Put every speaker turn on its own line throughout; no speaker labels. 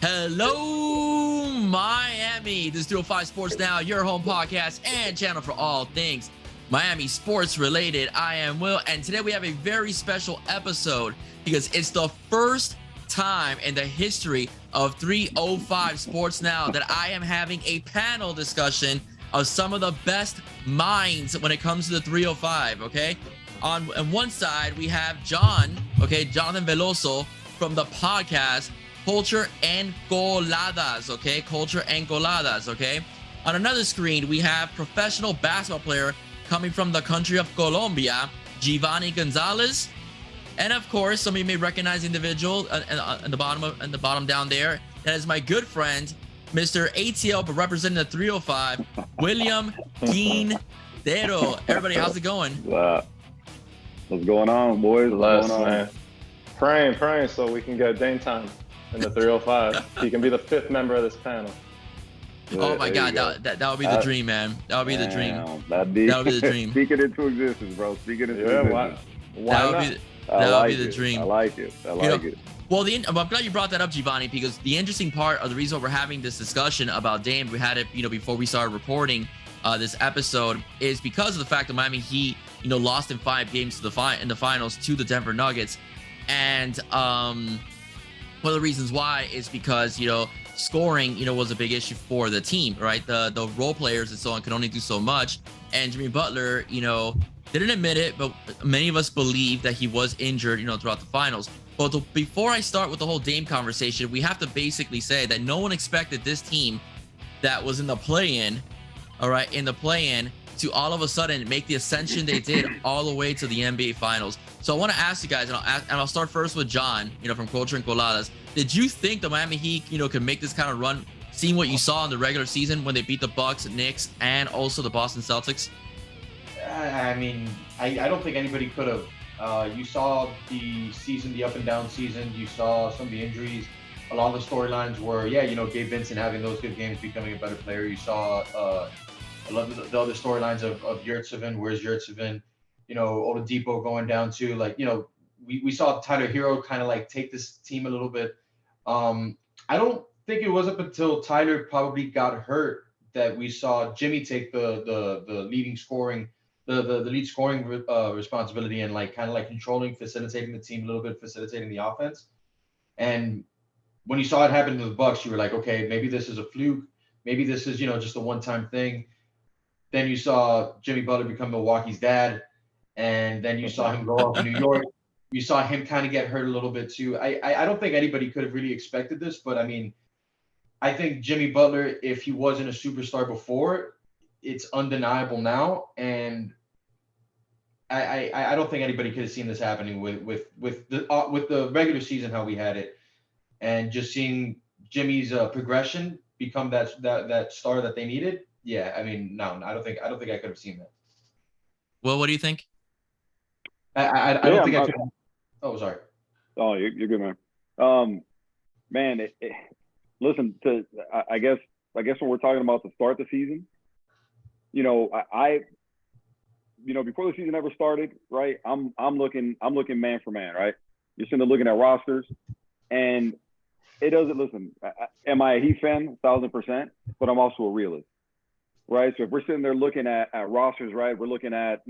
Hello, Miami. This is 305 Sports Now, your home podcast and channel for all things Miami sports related. I am Will, and today we have a very special episode because it's the first time in the history of 305 Sports Now that I am having a panel discussion of some of the best minds when it comes to the 305, okay? On one side, we have Jonathan Veloso from the podcast Culture and Coladas, okay? Culture and Coladas, okay? On another screen, we have professional basketball player coming from the country of Colombia, Giovanni Gonzalez. And of course, some of you may recognize the individual in the bottom down there. That is my good friend, Mr. ATL, but representing the 305, William Quintero. Everybody, how's it going?
What's going on, boys? What's going on?
Man. Praying so we can get Dame time in the 305. He can be the fifth member of this panel.
Oh my God, that would be the dream, man. That would be the dream. That would be the dream.
Speak it into existence, bro. Speak it into existence.
That would be the dream.
I like it. It.
Well, I'm glad you brought that up, Giovanni, because the interesting part of the reason we're having this discussion about Dame, we had it, before we started reporting this episode, is because of the fact that Miami Heat, lost in 5 games in the finals to the Denver Nuggets, and one of the reasons why is because scoring was a big issue for the team, right? The role players and so on can only do so much, and Jimmy Butler, didn't admit it, but many of us believe that he was injured, throughout the finals. But before I start with the whole Dame conversation, we have to basically say that no one expected this team that was in the play-in, all right, to all of a sudden make the ascension they did all the way to the NBA Finals. So I want to ask you guys, and I'll start first with John, from Culture and Coladas. Did you think the Miami Heat, could make this kind of run, seeing what you saw in the regular season when they beat the Bucks, Knicks, and also the Boston Celtics?
I mean, I don't think anybody could have. You saw the season, the up and down season. You saw some of the injuries. A lot of the storylines were, Gabe Vincent having those good games, becoming a better player. You saw a lot of the other storylines of Yurtseven. Where's Yurtseven? Oladipo going down to, we saw Tyler Hero kind of take this team a little bit. I don't think it was up until Tyler probably got hurt that we saw Jimmy take the leading scoring, the lead scoring responsibility, and controlling, facilitating the team a little bit, facilitating the offense. And when you saw it happen to the Bucks, you were like, okay, maybe this is a fluke. Maybe this is, just a one-time thing. Then you saw Jimmy Butler become Milwaukee's dad. And then you saw him go off to New York. You saw him kind of get hurt a little bit too. I don't think anybody could have really expected this, but I mean, I think Jimmy Butler, if he wasn't a superstar before, it's undeniable now. And I don't think anybody could have seen this happening with the regular season, how we had it, and just seeing Jimmy's progression become that star that they needed. Yeah, I mean, no, I don't think I could have seen that.
Well, what do you think?
I don't think I could. Oh, sorry.
Oh, you're good, man. Man, listen to. I guess when we're talking about the start of the season, before the season ever started, right? I'm looking man for man, right? You're sitting there looking at rosters, and it doesn't. Listen, am I a Heat fan? 1,000%, but I'm also a realist, right? So if we're sitting there looking at rosters, right? We're looking at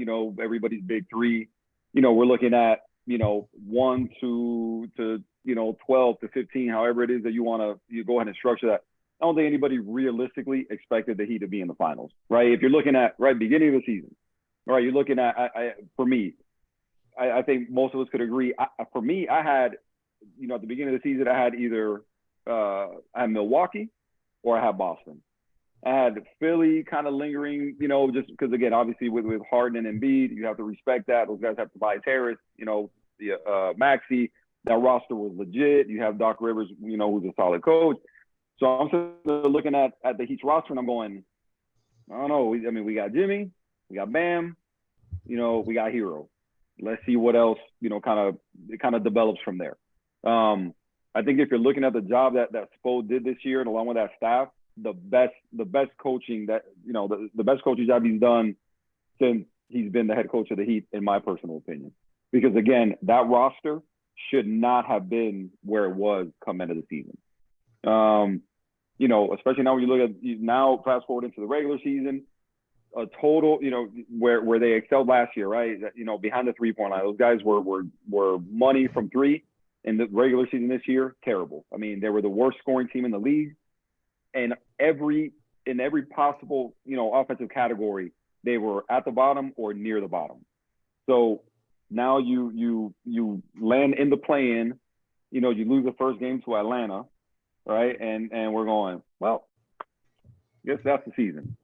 everybody's big three. We're looking at 1 to 12 to 15, however it is that you go ahead and structure that. I don't think anybody realistically expected the Heat to be in the finals, right? If you're looking at beginning of the season, right? You're looking at for me, I think most of us could agree. For me, I had at the beginning of the season, I had either I had Milwaukee or I had Boston. I had Philly kind of lingering, just because, again, obviously with Harden and Embiid, you have to respect that. Those guys have Tobias Harris, the Maxey. That roster was legit. You have Doc Rivers, who's a solid coach. So I'm sitting there looking at the Heat's roster, and I'm going, I don't know. We got Jimmy, we got Bam, we got Hero. Let's see what else, kind of develops from there. I think if you're looking at the job that Spo did this year, and along with that staff, the best coaching that the best coaching job he's done since he's been the head coach of the Heat, in my personal opinion. Because again, that roster should not have been where it was come end of the season. Especially now when you look at now fast forward into the regular season, a total, where they excelled last year, right? Behind the 3-point line, those guys were money from three. In the regular season this year, terrible. I mean, they were the worst scoring team in the league, and in every possible offensive category, they were at the bottom or near the bottom. So now you land in the play-in, you lose the first game to Atlanta, right? And we're going, well, I guess that's the season.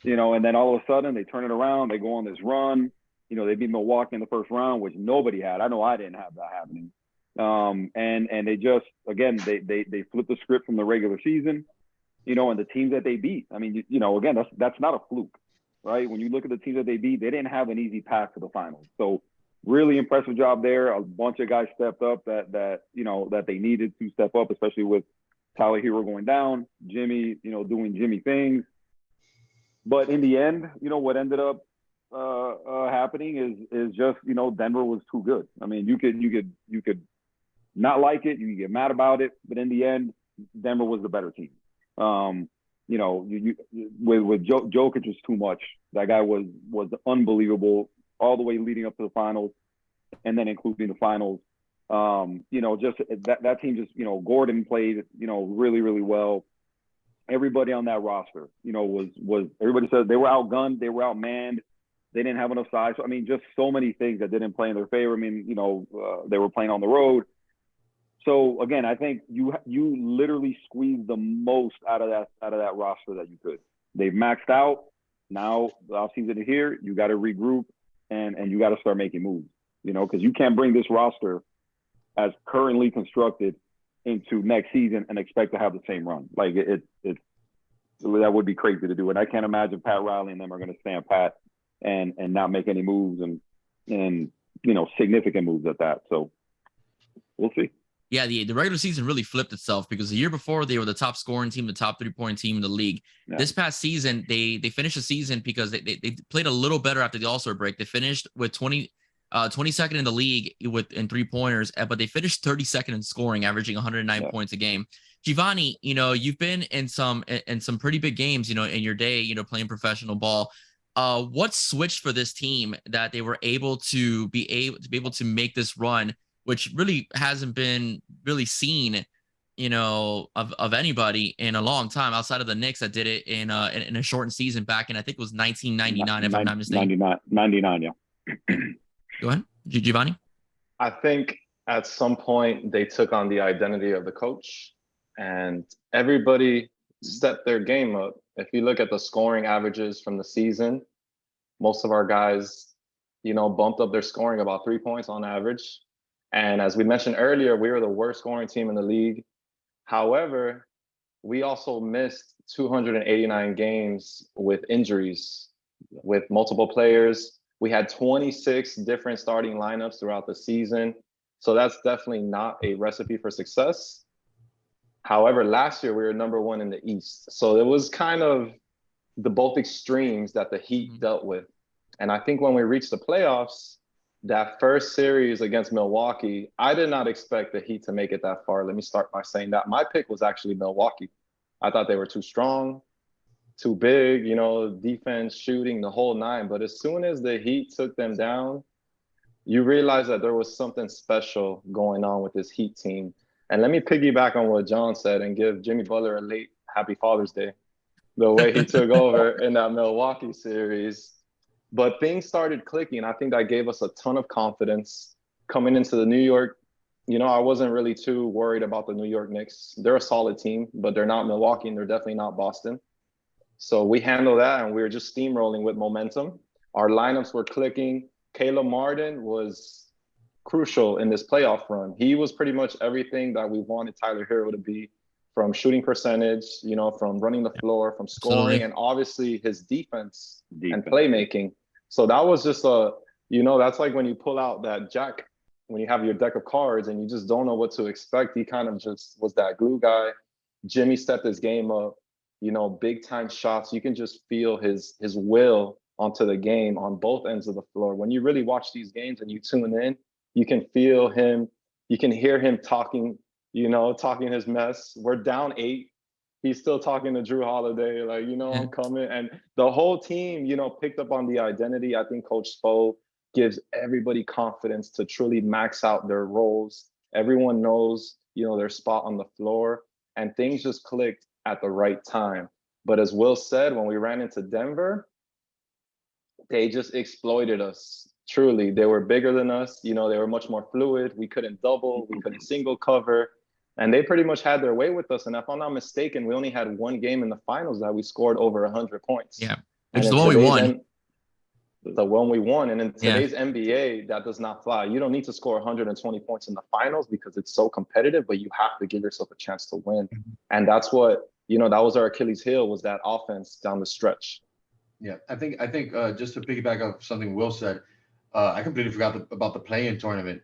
And then all of a sudden they turn it around, they go on this run. They beat Milwaukee in the first round, which nobody had. I know I didn't have that happening. And they just, again, they flipped the script from the regular season, and the teams that they beat. I mean, again, that's not a fluke, right? When you look at the teams that they beat, they didn't have an easy path to the finals. So really impressive job there. A bunch of guys stepped up that they needed to step up, especially with Tyler Hero going down, Jimmy, doing Jimmy things. But in the end, what ended up happening is just, Denver was too good. I mean, you could not like it, you can get mad about it, but in the end, Denver was the better team. With Jokic was too much. That guy was unbelievable all the way leading up to the finals, and then including the finals. Just that team just, Gordon played, really, really well. Everybody on that roster, was everybody said they were outgunned, they were outmanned, they didn't have enough size. So, I mean, just so many things that didn't play in their favor. I mean, they were playing on the road. So again, I think you literally squeezed the most out of that roster that you could. They've maxed out. Now the offseason is here. You got to regroup and you got to start making moves. Because you can't bring this roster as currently constructed into next season and expect to have the same run. Like that would be crazy to do. And I can't imagine Pat Riley and them are going to stand pat and not make any moves and significant moves at that. So we'll see.
Yeah, the regular season really flipped itself because the year before they were the top scoring team, the top 3-point team in the league. Yeah. This past season, they finished the season because they played a little better after the All-Star break. They finished with 22nd in the league in 3-pointers, but they finished 32nd in scoring, averaging 109 points a game. Giovanni, you've been in some pretty big games, in your day, playing professional ball. What switched for this team that they were able to make this run, which really hasn't been really seen, of anybody in a long time outside of the Knicks that did it in a shortened season back in, I think it was 1999, if I'm not mistaken. 99, yeah. Go ahead, Giovanni.
I think at some point they took on the identity of the coach and everybody stepped their game up. If you look at the scoring averages from the season, most of our guys, bumped up their scoring about 3 points on average. And as we mentioned earlier, we were the worst scoring team in the league. However, we also missed 289 games with injuries, with multiple players. We had 26 different starting lineups throughout the season. So that's definitely not a recipe for success. However, last year we were number 1 in the East. So it was kind of the both extremes that the Heat dealt with. And I think when we reached the playoffs, that first series against Milwaukee, I did not expect the Heat to make it that far. Let me start by saying that. My pick was actually Milwaukee. I thought they were too strong, too big, defense, shooting, the whole nine. But as soon as the Heat took them down, you realize that there was something special going on with this Heat team. And let me piggyback on what John said and give Jimmy Butler a late Happy Father's Day. The way he took over in that Milwaukee series. But things started clicking. I think that gave us a ton of confidence coming into the New York. I wasn't really too worried about the New York Knicks. They're a solid team, but they're not Milwaukee and they're definitely not Boston. So we handled that and we were just steamrolling with momentum. Our lineups were clicking. Caleb Martin was crucial in this playoff run. He was pretty much everything that we wanted Tyler Hero to be, from shooting percentage, from running the floor, from scoring, absolutely, and obviously his defense and playmaking. So that was just that's like when you pull out that jack, when you have your deck of cards and you just don't know what to expect. He kind of just was that glue guy. Jimmy stepped his game up, big time shots. You can just feel his will onto the game on both ends of the floor. When you really watch these games and you tune in, you can feel him You can hear him talking, talking his mess. We're down 8. He's still talking to Drew Holiday, like, I'm coming. And the whole team, picked up on the identity. I think Coach Spo gives everybody confidence to truly max out their roles. Everyone knows, their spot on the floor, and things just clicked at the right time. But as Will said, when we ran into Denver, they just exploited us. Truly, they were bigger than us. They were much more fluid. We couldn't double, we couldn't single cover. And they pretty much had their way with us. And if I'm not mistaken, we only had one game in the finals that we scored over 100 points.
Yeah, which is the one we won.
The one we won. And in today's NBA, that does not fly. You don't need to score 120 points in the finals because it's so competitive, but you have to give yourself a chance to win. And that's what, that was our Achilles heel, was that offense down the stretch.
Yeah, I think just to piggyback off something Will said, I completely forgot about the play-in tournament.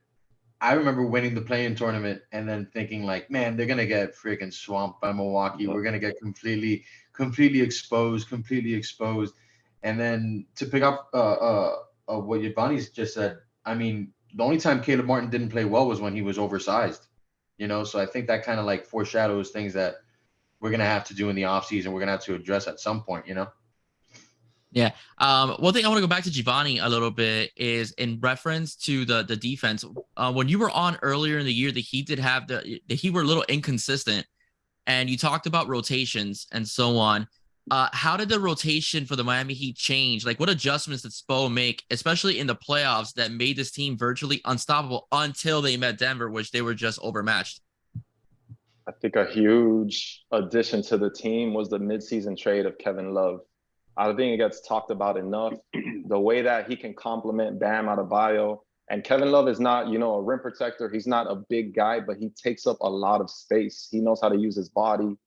I remember winning the play-in tournament and then thinking like, man, they're gonna get freaking swamped by Milwaukee. We're gonna get completely exposed. And then to pick up what Yvonne's just said, I mean, the only time Caleb Martin didn't play well was when he was oversized. So I think that kind of like foreshadows things that we're gonna have to do in the offseason. We're gonna have to address at some point.
Yeah. One thing I want to go back to Giovanni a little bit is in reference to the defense. When you were on earlier in the year, the Heat did have the Heat were a little inconsistent, and you talked about rotations and so on. How did the rotation for the Miami Heat change? Like, what adjustments did Spo make, especially in the playoffs, that made this team virtually unstoppable until they met Denver, which they were just overmatched?
I think a huge addition to the team was the midseason trade of Kevin Love. I don't think it gets talked about enough. The way that he can complement Bam Adebayo. And Kevin Love is not, a rim protector. He's not a big guy, but he takes up a lot of space. He knows how to use his body.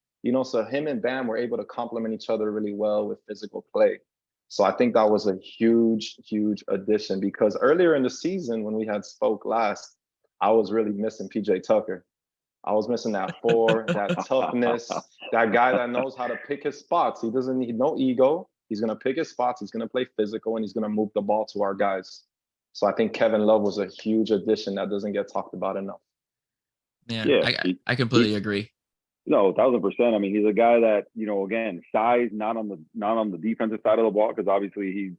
So him and Bam were able to complement each other really well with physical play. So I think that was a huge, huge addition, because earlier in the season when we had spoke last, I was really missing PJ Tucker. I was missing that 4, that toughness, that guy that knows how to pick his spots. He doesn't need no ego. He's going to pick his spots. He's going to play physical, and he's going to move the ball to our guys. So I think Kevin Love was a huge addition that doesn't get talked about enough.
Yeah, I completely agree.
No, 1,000%. I mean, he's a guy that, again, size not on the defensive side of the ball, because obviously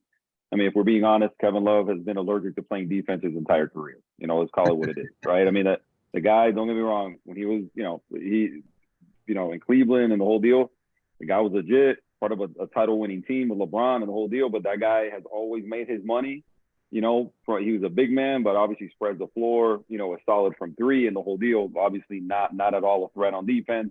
if we're being honest, Kevin Love has been allergic to playing defense his entire career. Let's call it what it is, right? I mean, the guy, don't get me wrong, when he was, in Cleveland and the whole deal, the guy was legit, part of a title-winning team with LeBron and the whole deal. But that guy has always made his money. He was a big man, but obviously spreads the floor. Is solid from 3 and the whole deal. Obviously not at all a threat on defense.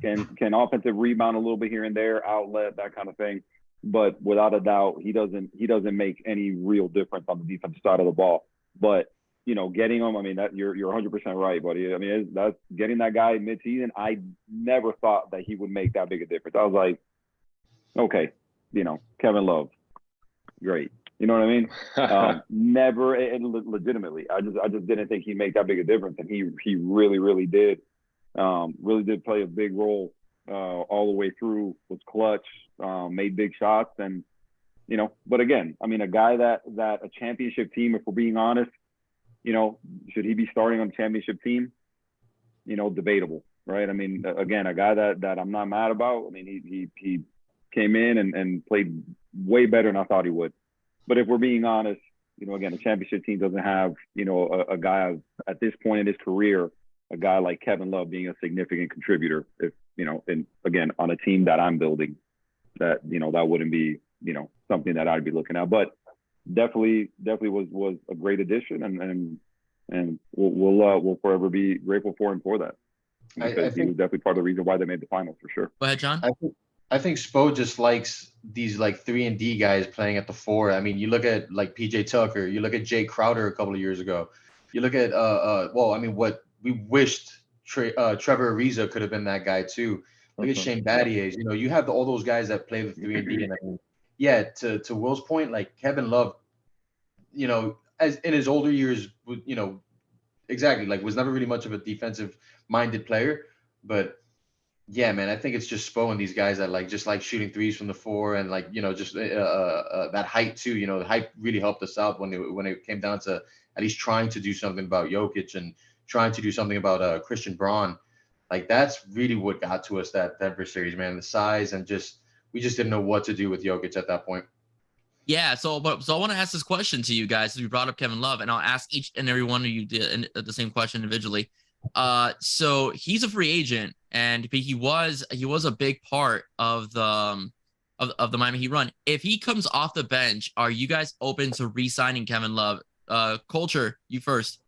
Can offensive rebound a little bit here and there, outlet, that kind of thing. But without a doubt, he doesn't make any real difference on the defensive side of the ball. But getting him, I mean, that you're 100% right, buddy. I mean, that's getting that guy mid-season. I never thought that he would make that big a difference. I was like, okay, Kevin Love, great. You know what I mean? Never, and legitimately, I just didn't think he'd make that big a difference, and he really, really did. Really did play a big role all the way through. Was clutch, made big shots, and But again, I mean, a guy that a championship team, if we're being honest, should he be starting on a championship team? Debatable, right? I mean, again, a guy that I'm not mad about. I mean, he came in and played way better than I thought he would. But if we're being honest, again, a championship team doesn't have, a guy at this point in his career, a guy like Kevin Love being a significant contributor. If, and again, on a team that I'm building, that, that wouldn't be, something that I'd be looking at. But definitely was a great addition, and we'll forever be grateful for him for that. Because he was definitely part of the reason why they made the finals, for sure.
Go ahead, John.
I think Spo just likes these like 3-and-D guys playing at the 4. I mean, you look at like PJ Tucker, you look at Jay Crowder a couple of years ago. You look at what we wished Trevor Ariza could have been that guy too. Look at Shane Battier. You have all those guys that play the 3-and-D. And I mean, yeah, to Will's point, like Kevin Love, as in his older years, exactly, like was never really much of a defensive minded player, but yeah, man, I think it's just Spo and these guys that like shooting threes from the 4 and just that height too. The height really helped us out when it came down to at least trying to do something about Jokic and trying to do something about Christian Braun. Like that's really what got to us that Denver series, man. The size and we just didn't know what to do with Jokic at that point.
Yeah, so I want to ask this question to you guys. We brought up Kevin Love, and I'll ask each and every one of you the same question individually. So he's a free agent, and he was a big part of the Miami Heat run. If he comes off the bench, are you guys open to re-signing Kevin Love? Culture, you first.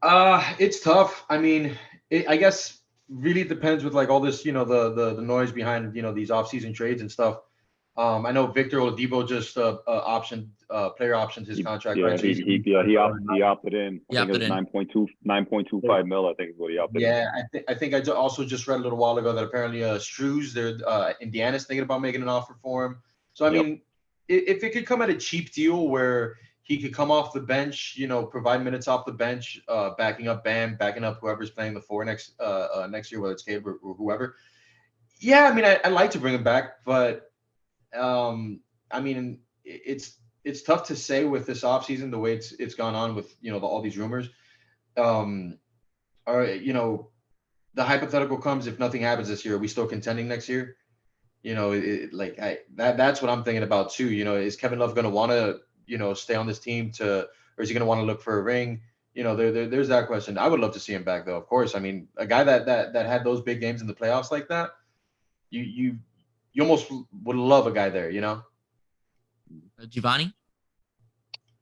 It's tough. I mean, I guess really it depends with like all this, the noise behind, these off-season trades and stuff. I know Victor Oladipo just player optioned his contract.
Yeah,
right? So
he opted in. I think it was 9.25 mil. I think is what he opted in.
Yeah, I think I also just read a little while ago that apparently Struz, Indiana's thinking about making an offer for him. So I mean, if it could come at a cheap deal where he could come off the bench, provide minutes off the bench, backing up Bam, backing up whoever's playing the four next year, whether it's Gabe or whoever. Yeah, I mean, I'd like to bring him back, but I mean, it's tough to say with this offseason, the way it's gone on with, all these rumors. The hypothetical comes, if nothing happens this year, are we still contending next year? That's what I'm thinking about too. Is Kevin Love going to want to, stay on this team or is he going to want to look for a ring? There's that question. I would love to see him back though. Of course. I mean, a guy that had those big games in the playoffs like that, you almost would love a guy there,
Giovanni?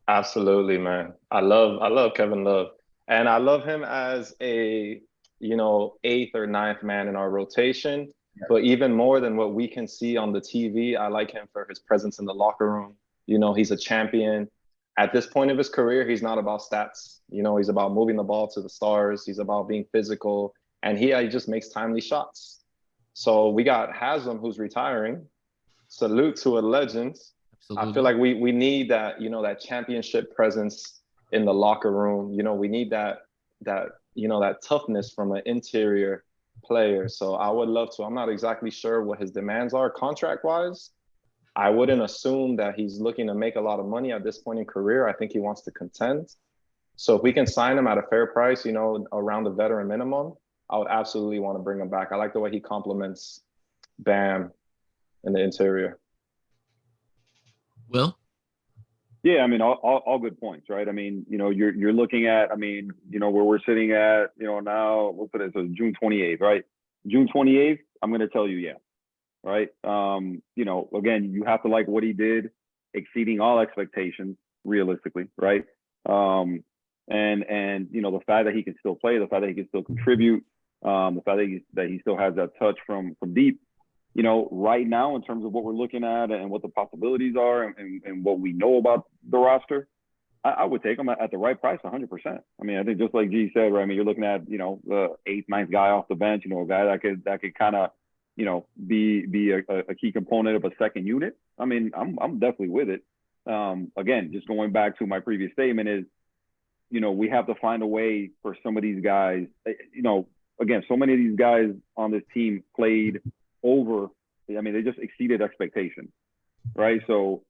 Absolutely, man. I love Kevin Love. And I love him as a, eighth or ninth man in our rotation. Yeah. But even more than what we can see on the TV, I like him for his presence in the locker room. He's a champion. At this point of his career, he's not about stats. He's about moving the ball to the stars. He's about being physical. And he just makes timely shots. So we got Haslam, who's retiring. Salute to a legend. Absolutely. I feel like we need that, that championship presence in the locker room. We need that toughness from an interior player. So I would love to. I'm not exactly sure what his demands are contract-wise. I wouldn't assume that he's looking to make a lot of money at this point in career. I think he wants to contend. So if we can sign him at a fair price, around the veteran minimum, I would absolutely want to bring him back. I like the way he complements Bam in the interior.
Will?
Yeah, I mean, all good points, right? I mean, you're looking at, where we're sitting at, now, we'll put it, so June 28th, right? June 28th, I'm going to tell you, yeah, right? Again, you have to like what he did, exceeding all expectations, realistically, right? And the fact that he can still play, the fact that he can still contribute, the fact that he still has that touch from deep, right now in terms of what we're looking at and what the possibilities are and what we know about the roster, I would take him at the right price, 100%. I mean, I think just like G said, right? I mean, you're looking at, the 8th, 9th guy off the bench, a guy that could kind of, be a key component of a second unit. I mean, I'm definitely with it. Again, just going back to my previous statement is, we have to find a way for some of these guys, again, so many of these guys on this team played over, they just exceeded expectations, right? So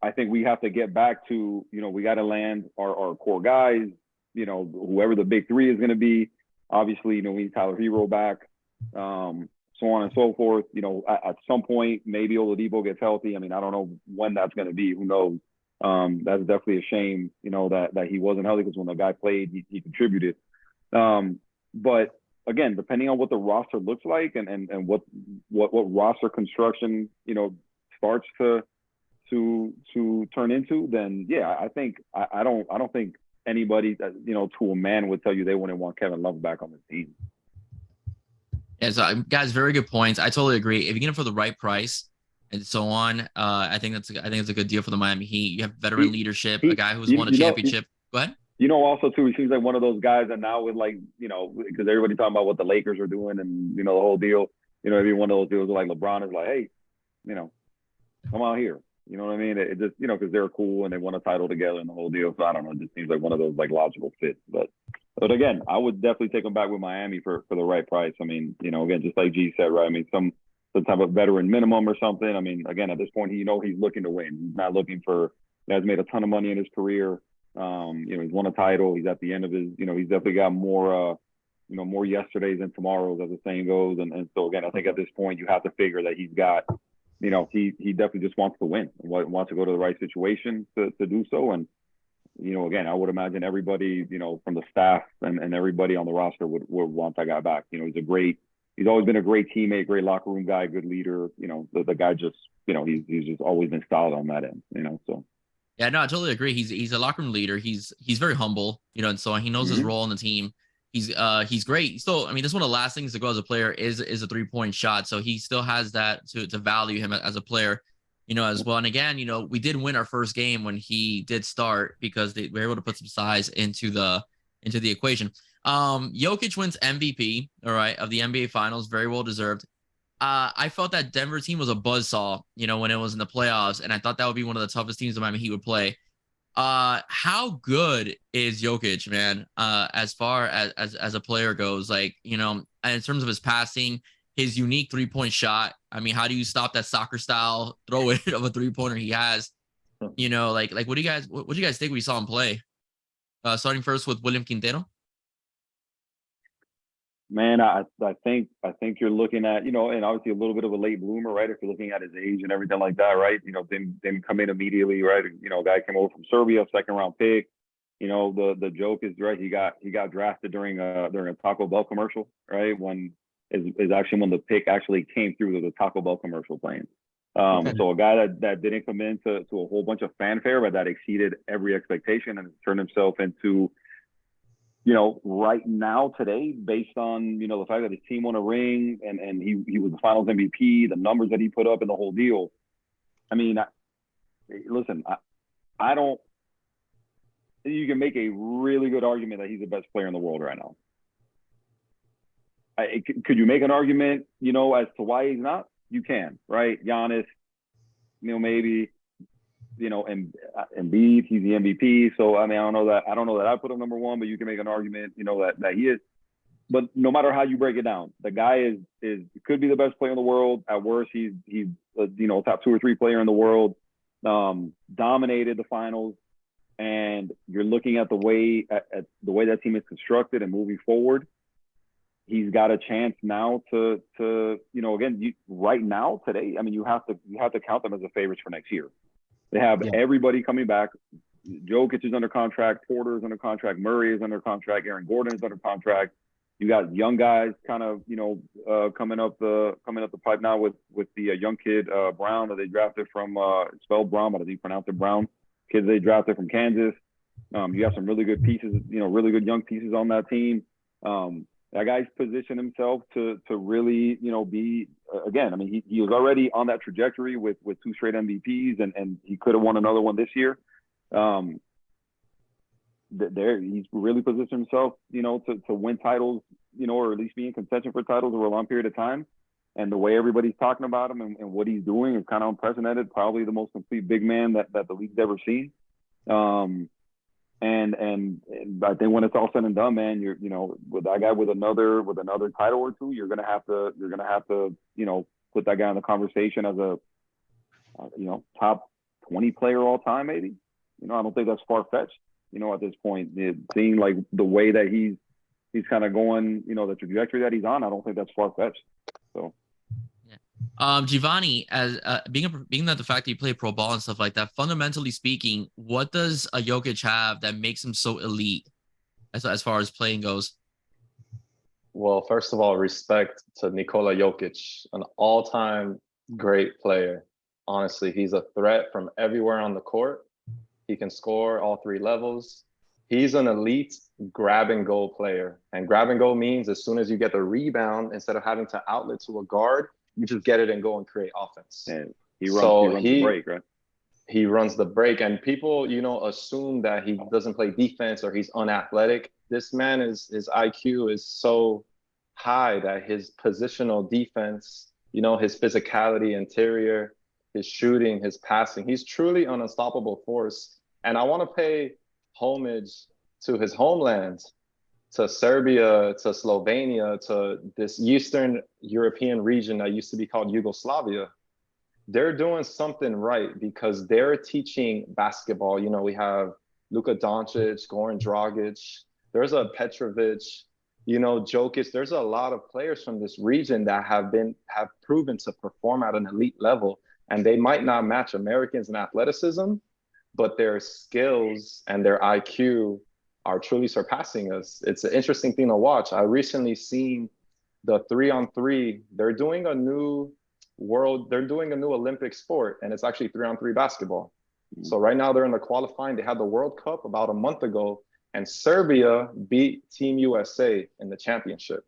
I think we have to get back to, we got to land our core guys, whoever the big three is going to be. Obviously, we need Tyler Hero back, so on and so forth. At some point, maybe Oladipo gets healthy. I mean, I don't know when that's going to be. Who knows? That's definitely a shame, that he wasn't healthy, because when the guy played, he contributed. But again, depending on what the roster looks like and what roster construction, starts to turn into, then yeah, I think I don't think anybody that, to a man would tell you they wouldn't want Kevin Love back on the team.
Yeah, so guys, very good points. I totally agree. If you get him for the right price and so on, I think it's a good deal for the Miami Heat. You have veteran leadership, a guy who's won a championship. Go ahead.
Also too, he seems like one of those guys that now with like, because everybody talking about what the Lakers are doing and, the whole deal, every one of those deals like LeBron is like, hey, come out here. You know what I mean? It just, because they're cool and they won a title together and the whole deal. So I don't know. It just seems like one of those like logical fits. But again, I would definitely take him back with Miami for the right price. I mean, again, just like G said, right? I mean, some type of veteran minimum or something. I mean, again, at this point, he's looking to win. He's not looking for, he has made a ton of money in his career. He's won a title. He's at the end of his, he's definitely got more, more yesterdays than tomorrows, as the saying goes. And so again, I think at this point you have to figure that he's got, he definitely just wants to win and wants to go to the right situation to do so. And, again, I would imagine everybody, from the staff and everybody on the roster would want that guy back. He's always been a great teammate, great locker room guy, good leader. The guy just, he's just always been solid on that end, so.
Yeah, no, I totally agree. He's a locker room leader. He's very humble, and so he knows his role in the team. He's great. Still, I mean, that's one of the last things to go as a player is a 3-point shot. So he still has that to value him as a player, as well. And again, we did win our first game when he did start because they were able to put some size into the equation. Jokic wins MVP, all right, of the NBA Finals, very well deserved. I felt that Denver team was a buzzsaw, when it was in the playoffs, and I thought that would be one of the toughest teams that Miami Heat would play. How good is Jokic, man? As far as a player goes, like, in terms of his passing, his unique 3-point shot. I mean, how do you stop that soccer style throw it of a 3-pointer he has? What do you guys think we saw him play? Starting first with William Quintero.
Man, I think you're looking at, and obviously a little bit of a late bloomer, right? If you're looking at his age and everything like that, right? Didn't come in immediately, right? Guy came over from Serbia, 2nd-round pick. The joke is, right, he got drafted during a Taco Bell commercial, right? When the pick actually came through the Taco Bell commercial playing. So a guy that didn't come into a whole bunch of fanfare, but that exceeded every expectation and turned himself into, right now today, based on, the fact that his team won a ring and he was the finals MVP, the numbers that he put up and the whole deal. I mean, you can make a really good argument that he's the best player in the world right now. Could you make an argument, as to why he's not? You can, right? Giannis, maybe, and Embiid, he's the MVP. So I mean, I don't know that I put him number one, but you can make an argument, that he is. But no matter how you break it down, the guy could be the best player in the world. At worst, he's top 2 or 3 player in the world. Dominated the finals, and you're looking at the way that team is constructed and moving forward. He's got a chance now to again, right now today. I mean, you have to count them as the favorites for next year. They have everybody coming back. Jokic is under contract. Porter is under contract. Murray is under contract. Aaron Gordon is under contract. You got young guys kind of coming up the pipe now with the young kid Brown that they drafted from spelled Brown, but I think you pronounce it Brown. Kids they drafted from Kansas. You have some really good pieces, really good young pieces on that team. That guy's positioned himself to really, be again. I mean, he was already on that trajectory with 2 straight MVPs, and he could have won another one this year. He's really positioned himself, to win titles, or at least be in contention for titles over a long period of time. And the way everybody's talking about him and what he's doing is kind of unprecedented. Probably the most complete big man that the league's ever seen. And I think when it's all said and done, man, you're with that guy with another title or 2, you're gonna have to put that guy in the conversation as a top 20 player all time, maybe. I don't think that's far fetched. At this point, seeing like the way that he's kind of going, the trajectory that he's on, I don't think that's far fetched. So.
Giovanni, as being that the fact that you play pro ball and stuff like that, fundamentally speaking, what does a Jokic have that makes him so elite as far as playing goes?
Well, first of all, respect to Nikola Jokic, an all-time great player. Honestly, he's a threat from everywhere on the court. He can score all 3 levels. He's an elite grab and go player. And grab and go means as soon as you get the rebound, instead of having to outlet to a guard, you just get it and go and create offense.
And he runs the break, right?
He runs the break. And people, assume that he doesn't play defense or he's unathletic. This man his IQ is so high that his positional defense, his physicality, interior, his shooting, his passing, he's truly an unstoppable force. And I want to pay homage to his homeland, to Serbia, to Slovenia, to this Eastern European region that used to be called Yugoslavia. They're doing something right because they're teaching basketball. We have Luka Doncic, Goran Dragic. There's a Petrovic, you know, Jokic. There's a lot of players from this region that have proven to perform at an elite level, and they might not match Americans in athleticism, but their skills and their IQ are truly surpassing us. It's an interesting thing to watch. I recently seen the 3-on-3. They're doing a new Olympic sport, and it's actually 3-on-3 basketball. So right now they're in the qualifying. They had the World Cup about a month ago, and Serbia beat Team USA in the championship.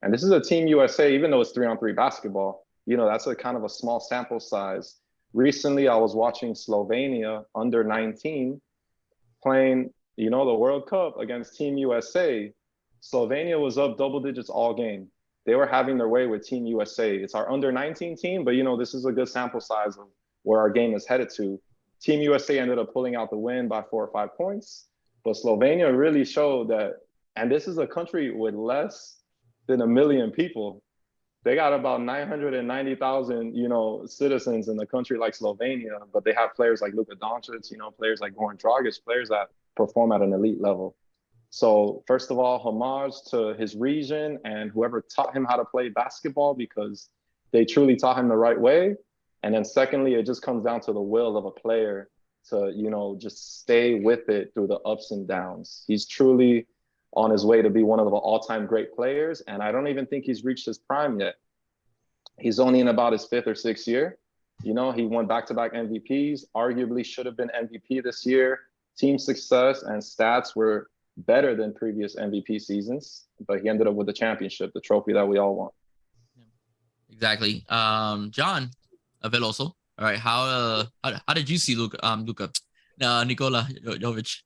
And this is a Team USA, even though it's 3-on-3 basketball, you know, that's a kind of a small sample size. Recently, I was watching Slovenia under 19 playing, you know, the World Cup against Team USA. Slovenia was up double digits all game. They were having their way with Team USA. It's our under 19 team, but, you know, this is a good sample size of where our game is headed to. Team USA ended up pulling out the win by 4 or 5 points, but Slovenia really showed that, and this is a country with less than 1 million people. They got about 990,000, you know, citizens in a country like Slovenia, but they have players like Luka Doncic, you know, players like Goran Dragic, players that perform at an elite level. So first of all, homage to his region and whoever taught him how to play basketball, because they truly taught him the right way. And then secondly, it just comes down to the will of a player to, you know, just stay with it through the ups and downs. He's truly on his way to be one of the all-time great players. And I don't even think he's reached his prime yet. He's only in about his 5th or 6th year. You know, he won back-to-back MVPs, arguably should have been MVP this year. Team success and stats were better than previous MVP seasons, but he ended up with the championship, the trophy that we all want.
Exactly. John Veloso. All right. How did you see Nikola Jovic?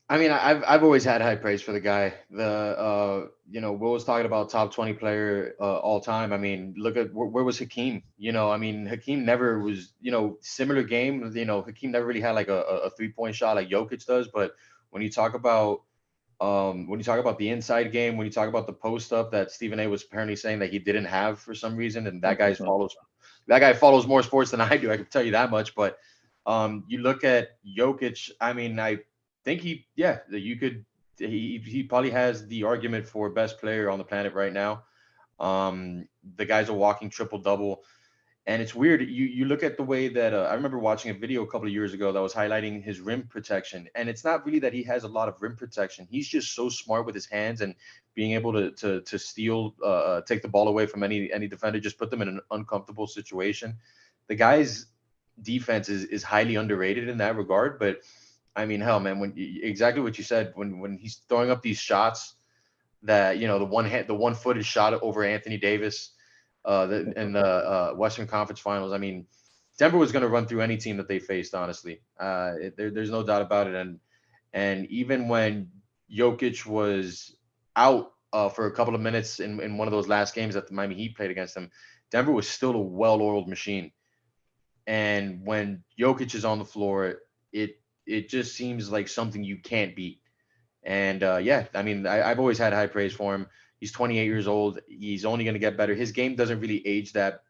I mean, I've always had high praise for the guy. You know, Will was talking about top 20 player all time. I mean, look at where was Hakeem? You know, I mean, Hakeem never was, you know, similar game. You know, Hakeem never really had like a 3-point shot like Jokic does. But when you talk about the inside game, when you talk about the post up that Stephen A was apparently saying that he didn't have for some reason, and that guy follows more sports than I do. I can tell you that much. But you look at Jokic. I mean, I think he probably has the argument for best player on the planet right now. The guy's a walking triple double, and it's weird. You look at the way that I remember watching a video a couple of years ago that was highlighting his rim protection, and it's not really that he has a lot of rim protection. He's just so smart with his hands and being able to steal, take the ball away from any defender, just put them in an uncomfortable situation. The guy's defense is highly underrated in that regard, but I mean, hell, man, exactly what you said, when he's throwing up these shots that, you know, the one-footed shot over Anthony Davis in the Western Conference Finals. I mean, Denver was going to run through any team that they faced, honestly. There's no doubt about it. And even when Jokic was out for a couple of minutes in one of those last games that the Miami Heat played against them, Denver was still a well-oiled machine. And when Jokic is on the floor, it just seems like something you can't beat. And yeah, I mean, I've always had high praise for him. He's 28 years old. He's only going to get better. His game doesn't really age that,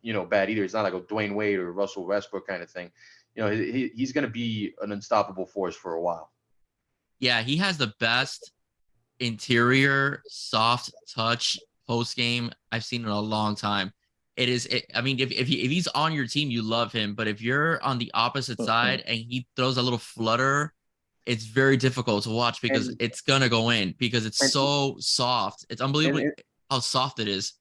you know, bad either. It's not like a Dwayne Wade or Russell Westbrook kind of thing. You know, he's going to be an unstoppable force for a while.
Yeah, he has the best interior soft touch post game I've seen in a long time. I mean, if he's on your team, you love him. But if you're on the opposite side and he throws a little flutter, it's very difficult to watch because it's gonna go in because it's so soft. It's unbelievable how soft it is.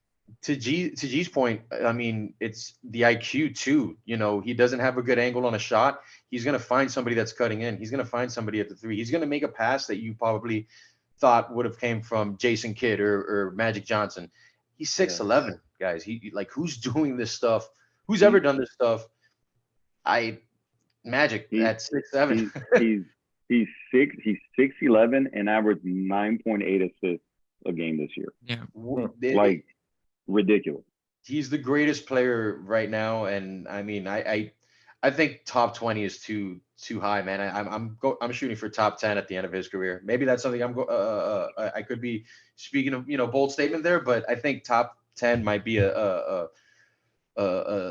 To G's point, I mean, it's the IQ too. You know, he doesn't have a good angle on a shot. He's gonna find somebody that's cutting in. He's gonna find somebody at the 3. He's gonna make a pass that you probably thought would have came from Jason Kidd or Magic Johnson. He's 6'11", guys. He like, who's doing this stuff? Who's ever done this stuff? Magic at 6'7".
He's 6'11" and averaged 9.8 assists a game this year.
Yeah,
like ridiculous.
He's the greatest player right now, and I mean, I think top 20 is too high, man. I'm shooting for top 10 at the end of his career. Maybe that's something I could be speaking of, you know, bold statement there, but I think top 10 might be a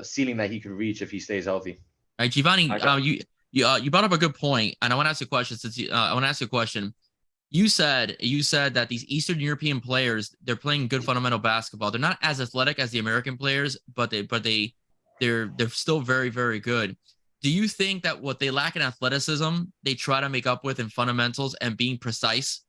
ceiling that he could reach if he stays healthy.
All right, Giovanni, You brought up a good point, and I want to ask you a question. I want to ask you a question. You said that these Eastern European players, they're playing good fundamental basketball. They're not as athletic as the American players, but they're still very, very good. Do you think that what they lack in athleticism, they try to make up with in fundamentals and being precise?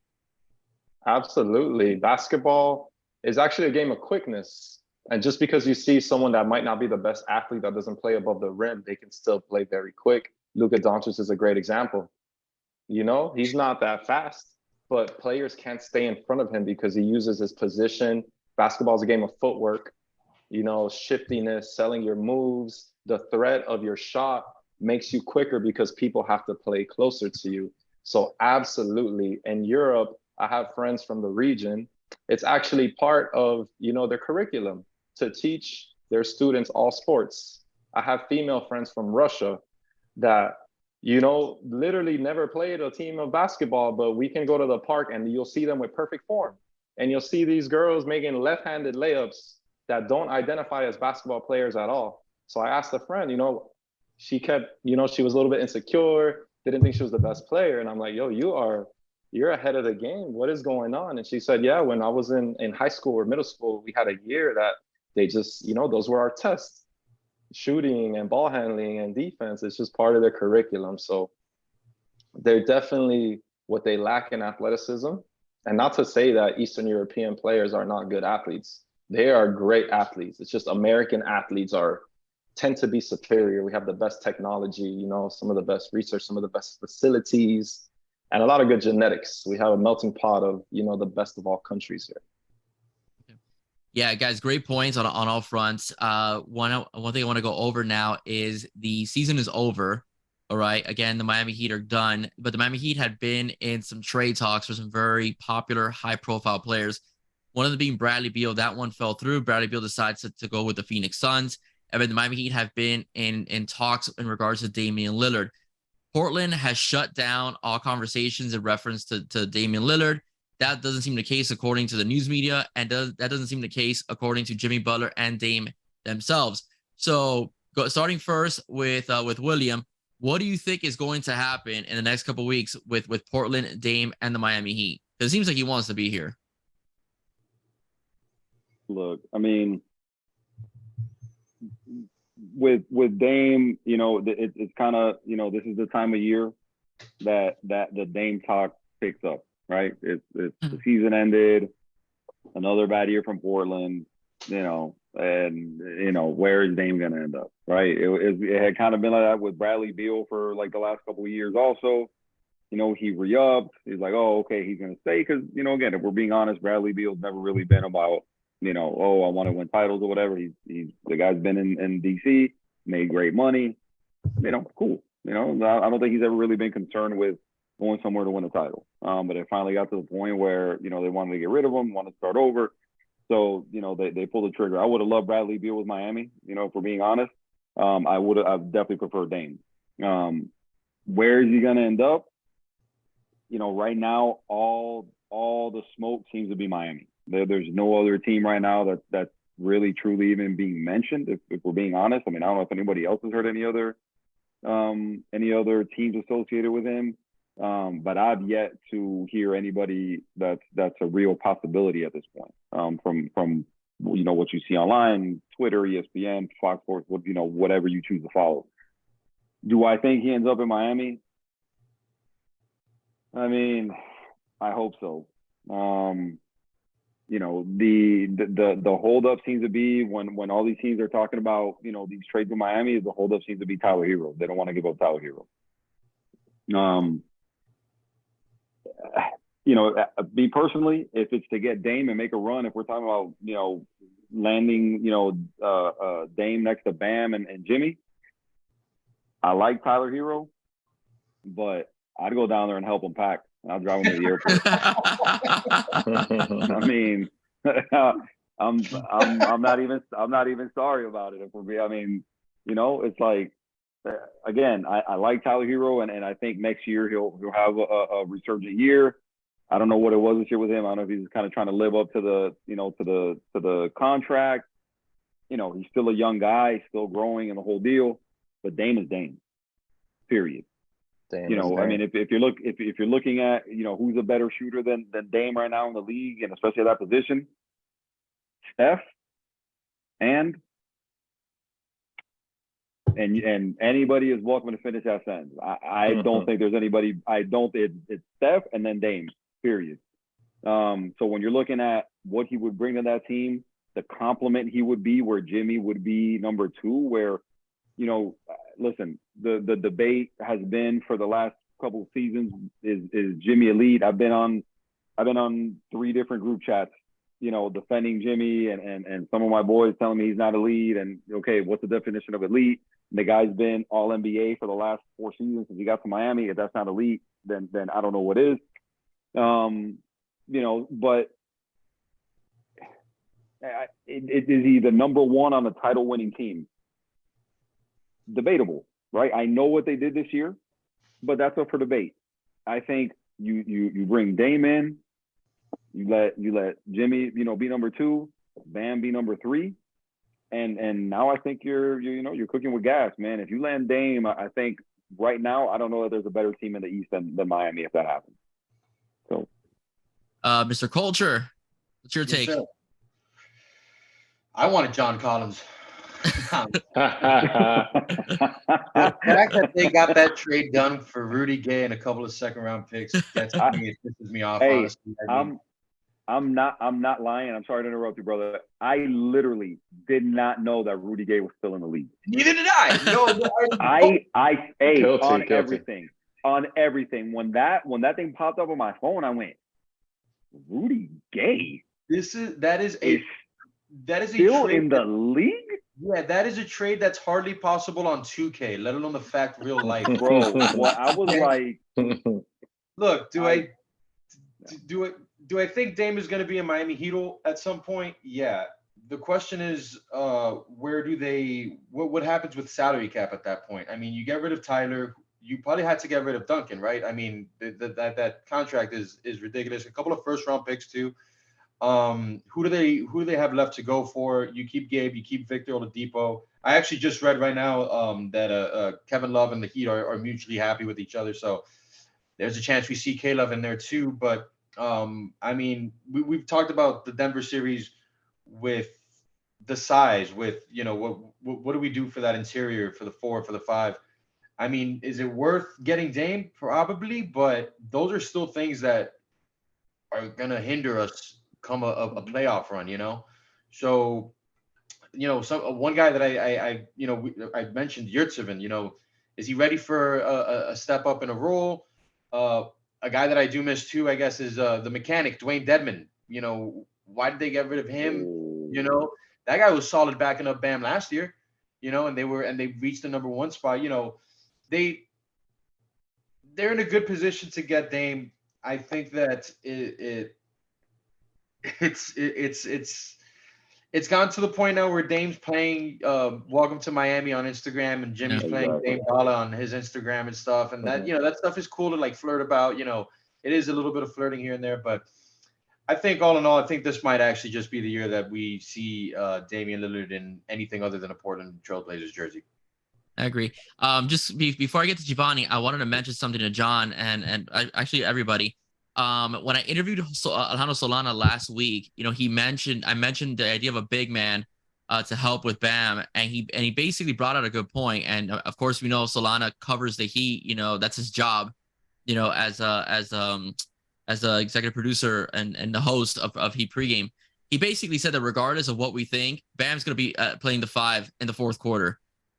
Absolutely. Basketball is actually a game of quickness. And just because you see someone that might not be the best athlete that doesn't play above the rim, they can still play very quick. Luka Doncic is a great example. You know, he's not that fast, but players can't stay in front of him because he uses his position. Basketball is a game of footwork, you know, shiftiness, selling your moves. The threat of your shot makes you quicker because people have to play closer to you. So absolutely. In Europe, I have friends from the region. It's actually part of, you know, their curriculum to teach their students all sports. I have female friends from Russia that, you know, literally never played a team of basketball, but we can go to the park and you'll see them with perfect form. And you'll see these girls making left-handed layups that don't identify as basketball players at all. So I asked a friend, you know, she kept, you know, she was a little bit insecure, didn't think she was the best player. And I'm like, yo, you're ahead of the game. What is going on? And she said, yeah, when I was in high school or middle school, we had a year that they just, you know, those were our tests. Shooting and ball handling and defense, it's just part of their curriculum. So they're definitely what they lack in athleticism. And not to say that Eastern European players are not good athletes. They are great athletes. It's just American athletes tend to be superior. We have the best technology, you know, some of the best research, some of the best facilities, and a lot of good genetics. We have a melting pot of, you know, the best of all countries here.
Yeah, guys, great points on all fronts. One thing I want to go over now is the season is over. All right. Again, the Miami Heat are done, but the Miami Heat had been in some trade talks for some very popular, high-profile players. One of them being Bradley Beal. That one fell through. Bradley Beal decides to go with the Phoenix Suns. And then the Miami Heat have been in talks in regards to Damian Lillard. Portland has shut down all conversations in reference to Damian Lillard. That doesn't seem the case according to the news media, and that doesn't seem the case according to Jimmy Butler and Dame themselves. So, starting first with William, what do you think is going to happen in the next couple of weeks with Portland, Dame, and the Miami Heat? It seems like he wants to be here.
Look, I mean, with Dame, you know, it's kind of, you know, this is the time of year that the Dame talk picks up. Right, it's the season ended, another bad year from Portland, you know, and you know where is Dame gonna end up? Right, it had kind of been like that with Bradley Beal for like the last couple of years. Also, you know, he re-upped. He's like, oh, okay, he's gonna stay because you know, again, if we're being honest, Bradley Beal's never really been about, you know, oh, I want to win titles or whatever. He's the guy's been in DC, made great money, you know, cool. You know, I don't think he's ever really been concerned with going somewhere to win a title. But it finally got to the point where, you know, they wanted to get rid of him, wanted to start over. So, you know, they pulled the trigger. I would have loved Bradley Beal with Miami, you know, if we're being honest. I've definitely preferred Dame. Where is he going to end up? You know, right now, all the smoke seems to be Miami. There's no other team right now that's really, truly even being mentioned, if we're being honest. I mean, I don't know if anybody else has heard any other teams associated with him. But I've yet to hear anybody that's a real possibility at this point. From you know what you see online, Twitter, ESPN, Fox Sports, you know, whatever you choose to follow. Do I think he ends up in Miami? I mean, I hope so. You know, the holdup seems to be when all these teams are talking about, you know, these trades in Miami, the holdup seems to be Tyler Hero. They don't want to give up Tyler Hero. You know, me personally, if it's to get Dame and make a run, if we're talking about, you know, landing, you know, Dame next to Bam and Jimmy, I like Tyler Hero, but I'd go down there and help him pack. I'll drive him to the airport. I mean, I'm not even sorry about it. I mean, you know, it's like, again, I like Tyler Hero, and I think next year he'll have a resurgent year. I don't know what it was this year with him. I don't know if he's kind of trying to live up to the contract. You know, he's still a young guy, still growing and the whole deal. But Dame is Dame, period.
Dame
You
is
know, I
Dame.
mean, if you're looking at, you know, who's a better shooter than Dame right now in the league, and especially at that position, Steph and anybody is welcome to finish that sentence. I don't think there's anybody. It's Steph and then Dame. Period. So when you're looking at what he would bring to that team, the compliment he would be, where Jimmy would be number two, where, you know, listen, the debate has been for the last couple of seasons, is Jimmy elite? I've been on 3 different group chats, you know, defending Jimmy, and some of my boys telling me he's not elite, and okay, what's the definition of elite? And the guy's been all NBA for the last 4 seasons since he got to Miami. If that's not elite, then I don't know what is. You know, but is he the number one on the title winning team? Debatable, right? I know what they did this year, but that's up for debate. I think you bring Dame in, you let Jimmy, you know, be number 2, Bam be number 3, and now I think you're cooking with gas, man. If you land Dame, I think right now I don't know that there's a better team in the East than Miami if that happens. So,
Mr. Culture, what's your take?
Sir. I wanted John Collins. The fact that they got that trade done for Rudy Gay and a couple of second-round picks gets me. It pisses me off.
Hey,
honestly.
I'm not lying. I'm sorry to interrupt you, brother. I literally did not know that Rudy Gay was still in the league.
Neither did I. No,
Guilty.
Everything. On everything. When that thing popped up on my phone, I went, Rudy Gay.
That is a
still
trade
in the league?
Yeah, that is a trade that's hardly possible on 2K, let alone the fact real life.
Bro, I was like,
look, do I think Dame is going to be in Miami Heat at some point? Yeah. The question is, what happens with salary cap at that point? I mean, you get rid of Tyler. You probably had to get rid of Duncan, right? I mean, that contract is ridiculous. A couple of first-round picks too. Who do they have left to go for? You keep Gabe, you keep Victor Oladipo. I actually just read right now that Kevin Love and the Heat are mutually happy with each other. So there's a chance we see K-Love in there too. But I mean, we've talked about the Denver series with the size, with, you know, what do we do for that interior, for the 4, for the 5? I mean, is it worth getting Dame? Probably, but those are still things that are gonna hinder us come a playoff run, you know. So, you know, one guy that I mentioned, Yurtseven, you know, is he ready for a step up in a role? A guy that I do miss too, I guess, is the mechanic, Dwayne Dedman. You know, why did they get rid of him? You know, that guy was solid backing up Bam last year, you know, and they reached the number 1 spot. You know, they're in a good position to get Dame. I think that it's gone to the point now where Dame's playing Welcome to Miami on Instagram, and Jimmy's playing Dame Dollar on his Instagram and stuff. And that, you know, that stuff is cool to like flirt about. You know, it is a little bit of flirting here and there, but I think all in all, I think this might actually just be the year that we see Damian Lillard in anything other than a Portland Trailblazers jersey.
I agree. Just before I get to Giovanni, I wanted to mention something to John and actually everybody. When I interviewed Alejandro Solana last week, you know, I mentioned the idea of a big man to help with Bam, and he basically brought out a good point. And of course, we know Solana covers the Heat. You know, that's his job. You know, as a executive producer and the host of Heat pregame, he basically said that regardless of what we think, Bam's going to be playing the 5 in the 4th quarter.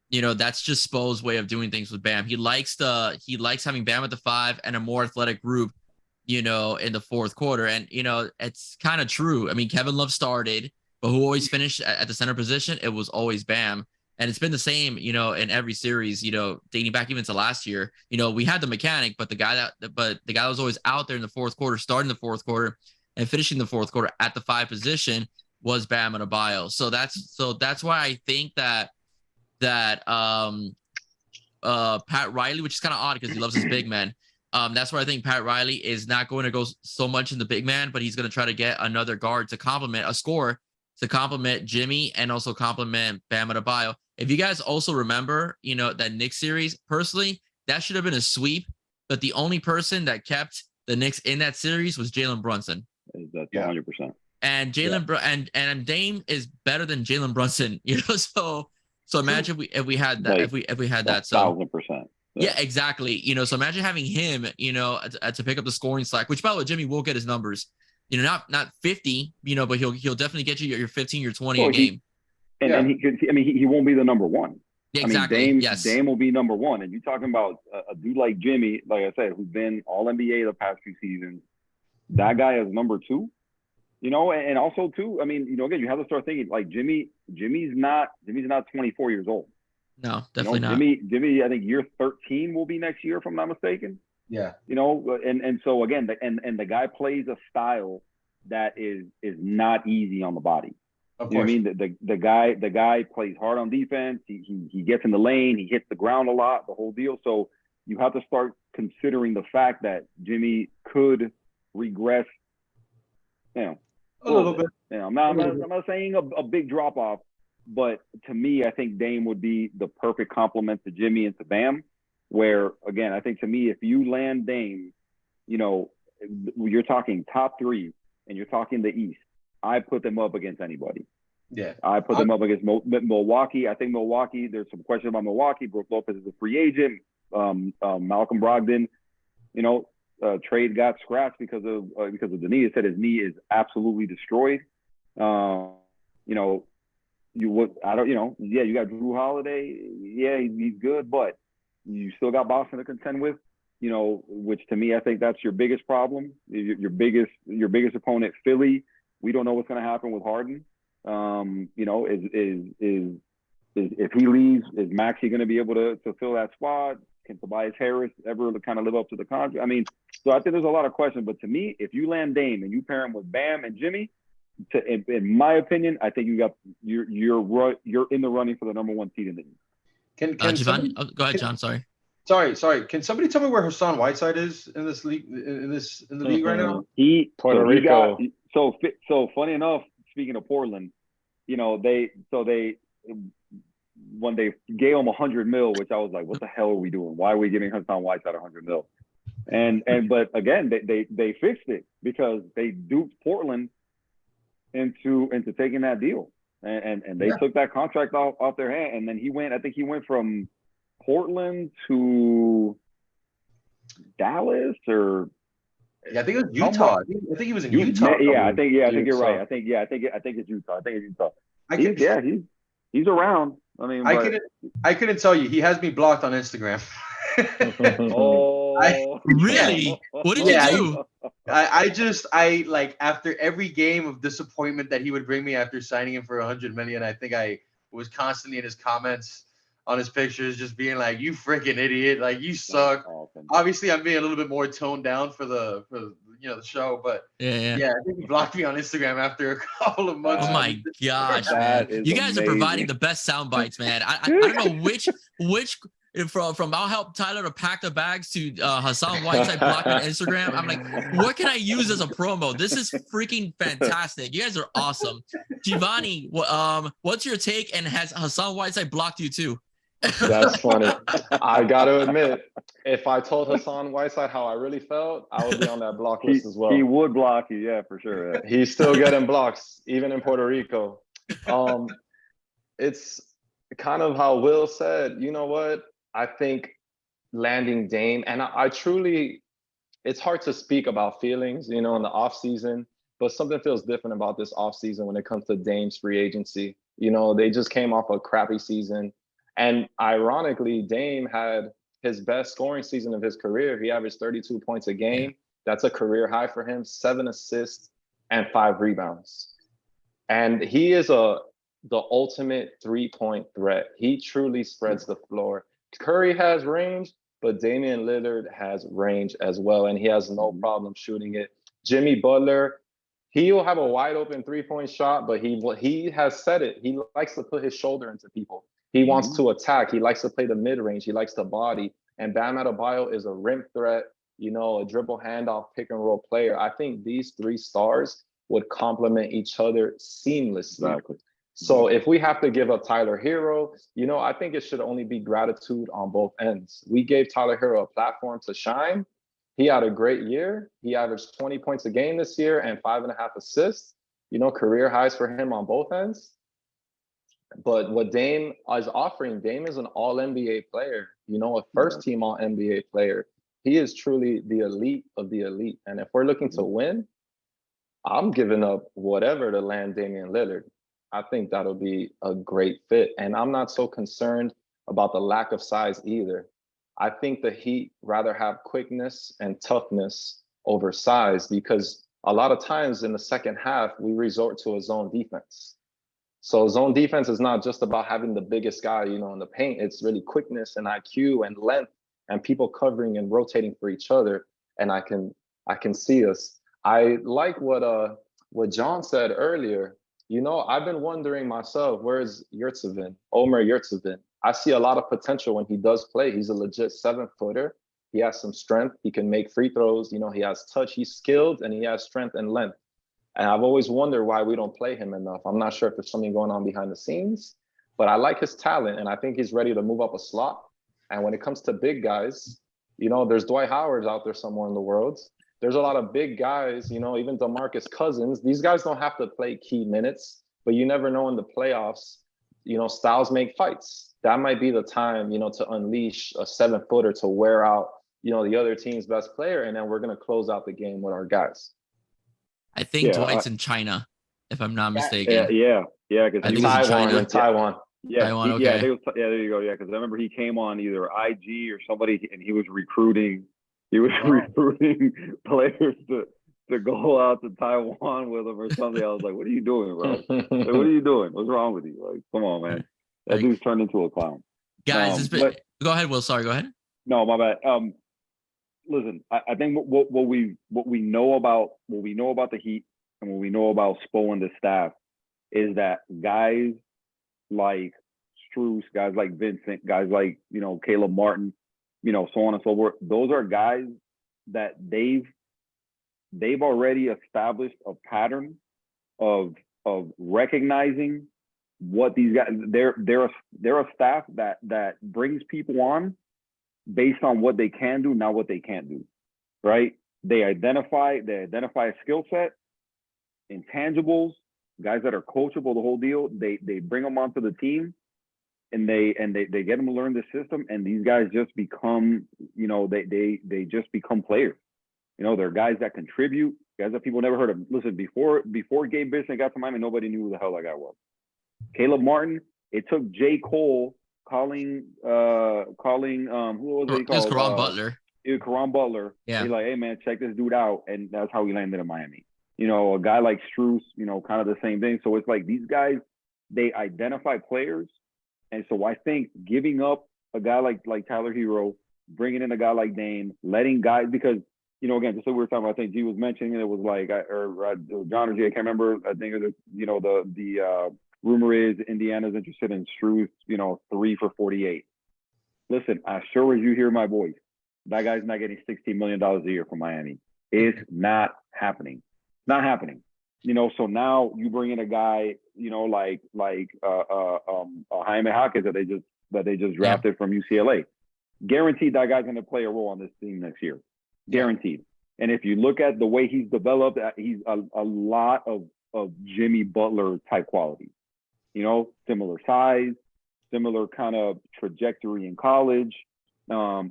You know, that's just Spo's way of doing things with Bam. He likes having Bam at the 5 and a more athletic group, you know, in the 4th quarter. And, you know, it's kind of true. I mean, Kevin Love started, but who always finished at the center position? It was always Bam. And it's been the same, you know, in every series, you know, dating back even to last year. You know, we had the mechanic, but the guy that was always out there in the 4th quarter, starting the 4th quarter and finishing the 4th quarter at the 5 position was Bam Adebayo. So that's why I think that Pat Riley, which is kind of odd because he loves his big men. That's where I think Pat Riley is not going to go so much in the big man, but he's going to try to get another guard to complement a scorer to complement Jimmy and also complement Bam Adebayo. If you guys also remember, you know, that Knicks series, personally, that should have been a sweep but the only person that kept the Knicks in that series was Jalen Brunson.
That's 100%.
And and Dame is better than Jalen Brunson, So imagine if we had that,
Like,
if we had that. So
1,000%.
yeah, exactly. So imagine having him, to pick up the scoring slack, which by the way, Jimmy will get his numbers, not 50, but he'll definitely get you your 15, your 20 a game.
And he could, he won't be the number one.
Exactly.
Dame will be number one. And you're talking about a dude like Jimmy, like I said, who's been all NBA the past few seasons. That guy is number two, and also too, again, you have to start thinking like Jimmy's not 24 years old.
No, definitely not.
Jimmy, I think year 13 will be next year, if I'm not mistaken.
Yeah.
And so again, the guy plays a style that is not easy on the body.
Of
You know
course.
what I mean? The guy plays hard on defense. He gets in the lane. He hits the ground a lot, the whole deal. So you have to start considering the fact that Jimmy could regress,
a little bit.
I'm not saying a big drop off, but to me, I think Dame would be the perfect complement to Jimmy and to Bam. Where again, I think to me, if you land Dame, you're talking top three, and you're talking the East. I put them up against anybody.
Yeah.
I put them up against Milwaukee. I think Milwaukee, there's some questions about Milwaukee. Brook Lopez is a free agent. Malcolm Brogdon, trade got scratched because of the knee. It said his knee is absolutely destroyed. You got Drew Holiday. Yeah, he's good, but you still got Boston to contend with. Which to me, I think that's your biggest problem. Your biggest opponent, Philly. We don't know what's going to happen with Harden. Is if he leaves, is Maxey going to be able to fill that spot? Can Tobias Harris ever kind of live up to the contract? So I think there's a lot of questions. But to me, if you land Dame and you pair him with Bam and Jimmy, in my opinion, I think you're in the running for the number one seed in the East.
Can
somebody,
go ahead, John. Sorry.
Sorry. Can somebody tell me where Hassan Whiteside is in this league? In the league right now?
Puerto Rico.
So funny enough, speaking of Portland, when they gave him $100 million, which I was like, what the hell are we doing? Why are we giving Hassan Whiteside $100 million? But again, they fixed it because they duped Portland into taking that deal, and they took that contract off their hand, and then I think he went from Portland to Dallas or.
Yeah, I think it was Utah. I think he was in Utah.
I think you're right. I think it's Utah. He's around.
I couldn't tell you. He has me blocked on Instagram.
Really? What did you do?
I like after every game of disappointment that he would bring me after signing him for $100 million. I think I was constantly in his comments on his pictures, just being like, "You freaking idiot! Like you suck."
Awesome.
Obviously, I'm being a little bit more toned down for the show, but I think he blocked me on Instagram after a couple of months.
Oh my gosh, man! You guys
amazing.
are providing the best sound bites, man. I don't know which from I'll help Tyler to pack the bags to Hassan Whiteside blocking Instagram. I'm like, what can I use as a promo? This is freaking fantastic. You guys are awesome. Giovanni, what's your take? And has Hassan Whiteside blocked you too?
That's funny. I got to admit, if I told Hassan Whiteside how I really felt, I would be on that block list as well.
He would block you, yeah, for sure. Yeah.
He's still getting blocks, even in Puerto Rico. It's kind of how Will said, you know what? I think landing Dame, and I truly, it's hard to speak about feelings, in the off season, but something feels different about this off season when it comes to Dame's free agency. They just came off a crappy season. And ironically, Dame had his best scoring season of his career. He averaged 32 points a game. That's a career high for him, 7 assists and 5 rebounds. And he is the ultimate three-point threat. He truly spreads the floor. Curry has range, but Damian Lillard has range as well, and he has no problem shooting it. Jimmy Butler, he'll have a wide open three-point shot, but he has said it. He likes to put his shoulder into people. He wants to attack. He likes to play the mid-range. He likes to body. And Bam Adebayo is a rim threat, a dribble handoff, pick and roll player. I think these three stars would complement each other seamlessly.
Exactly.
So if we have to give up Tyler Hero, I think it should only be gratitude on both ends. We gave Tyler Hero a platform to shine. He had a great year. He averaged 20 points a game this year and 5.5 assists, career highs for him on both ends. But what Dame is offering, Dame is an all NBA player, a first team all NBA player. He is truly the elite of the elite. And if we're looking to win, I'm giving up whatever to land Damian Lillard. I think that'll be a great fit. And I'm not so concerned about the lack of size either. I think the Heat rather have quickness and toughness over size, because a lot of times in the second half, we resort to a zone defense. So zone defense is not just about having the biggest guy, in the paint. It's really quickness and IQ and length and people covering and rotating for each other. And I can see us. I like what John said earlier. I've been wondering myself, where's Yurtseven, Omer Yurtseven? I see a lot of potential when he does play. He's a legit 7-footer. He has some strength. He can make free throws. He has touch. He's skilled, and he has strength and length. And I've always wondered why we don't play him enough. I'm not sure if there's something going on behind the scenes, but I like his talent, and I think he's ready to move up a slot. And when it comes to big guys, there's Dwight Howard out there somewhere in the world. There's a lot of big guys, even DeMarcus Cousins. These guys don't have to play key minutes, but you never know in the playoffs, styles make fights. That might be the time, to unleash a 7-footer to wear out, the other team's best player. And then we're going to close out the game with our guys.
I think Dwight's in China, if I'm not mistaken.
Yeah.
Because Taiwan.
Yeah,
Taiwan, okay.
There you go. Yeah, because I remember he came on either IG or somebody, and he was recruiting. He was recruiting players to go out to Taiwan with him or something. I was like, "What are you doing, bro? Like, what are you doing? What's wrong with you? Like, come on, man. That dude's turned into a clown."
Guys, go ahead, Will. Sorry, go ahead.
No, my bad. Listen, I think what we know about the Heat and what we know about Spo and the staff is that guys like Strus, guys like Vincent, guys like Caleb Martin, so on and so forth. Those are guys that they've already established a pattern of recognizing what these guys. They're a staff that brings people on based on what they can do, not what they can't do, right? They identify a skill set, intangibles, guys that are coachable, the whole deal. They bring them onto the team, and they get them to learn the system, and these guys just become, they just become players. They're guys that contribute, guys that people never heard of. Listen, before Gabe Vincent got to Miami, nobody knew who the hell that guy was. Caleb Martin, it took J. Cole calling who was it? He called?
It was Caron Butler.
Caron Butler.
Yeah.
He's like, hey man, check this dude out, and that's how he landed in Miami. A guy like Strus, kind of the same thing. So it's like these guys, they identify players, and so I think giving up a guy like Tyler Hero, bringing in a guy like Dame, letting guys, because again, just like we were talking about, I think G was mentioning it was like, John or G, I can't remember. I think it was, the rumor is Indiana's interested in Strus, 3 for $48. Listen, as sure as you hear my voice, that guy's not getting $16 million a year from Miami. It's not happening. Not happening. So now you bring in a guy, like Jaime Hawkins that they just drafted from UCLA. Guaranteed that guy's going to play a role on this team next year. Guaranteed. And if you look at the way he's developed, he's a lot of Jimmy Butler type quality. Similar size, similar kind of trajectory in college. A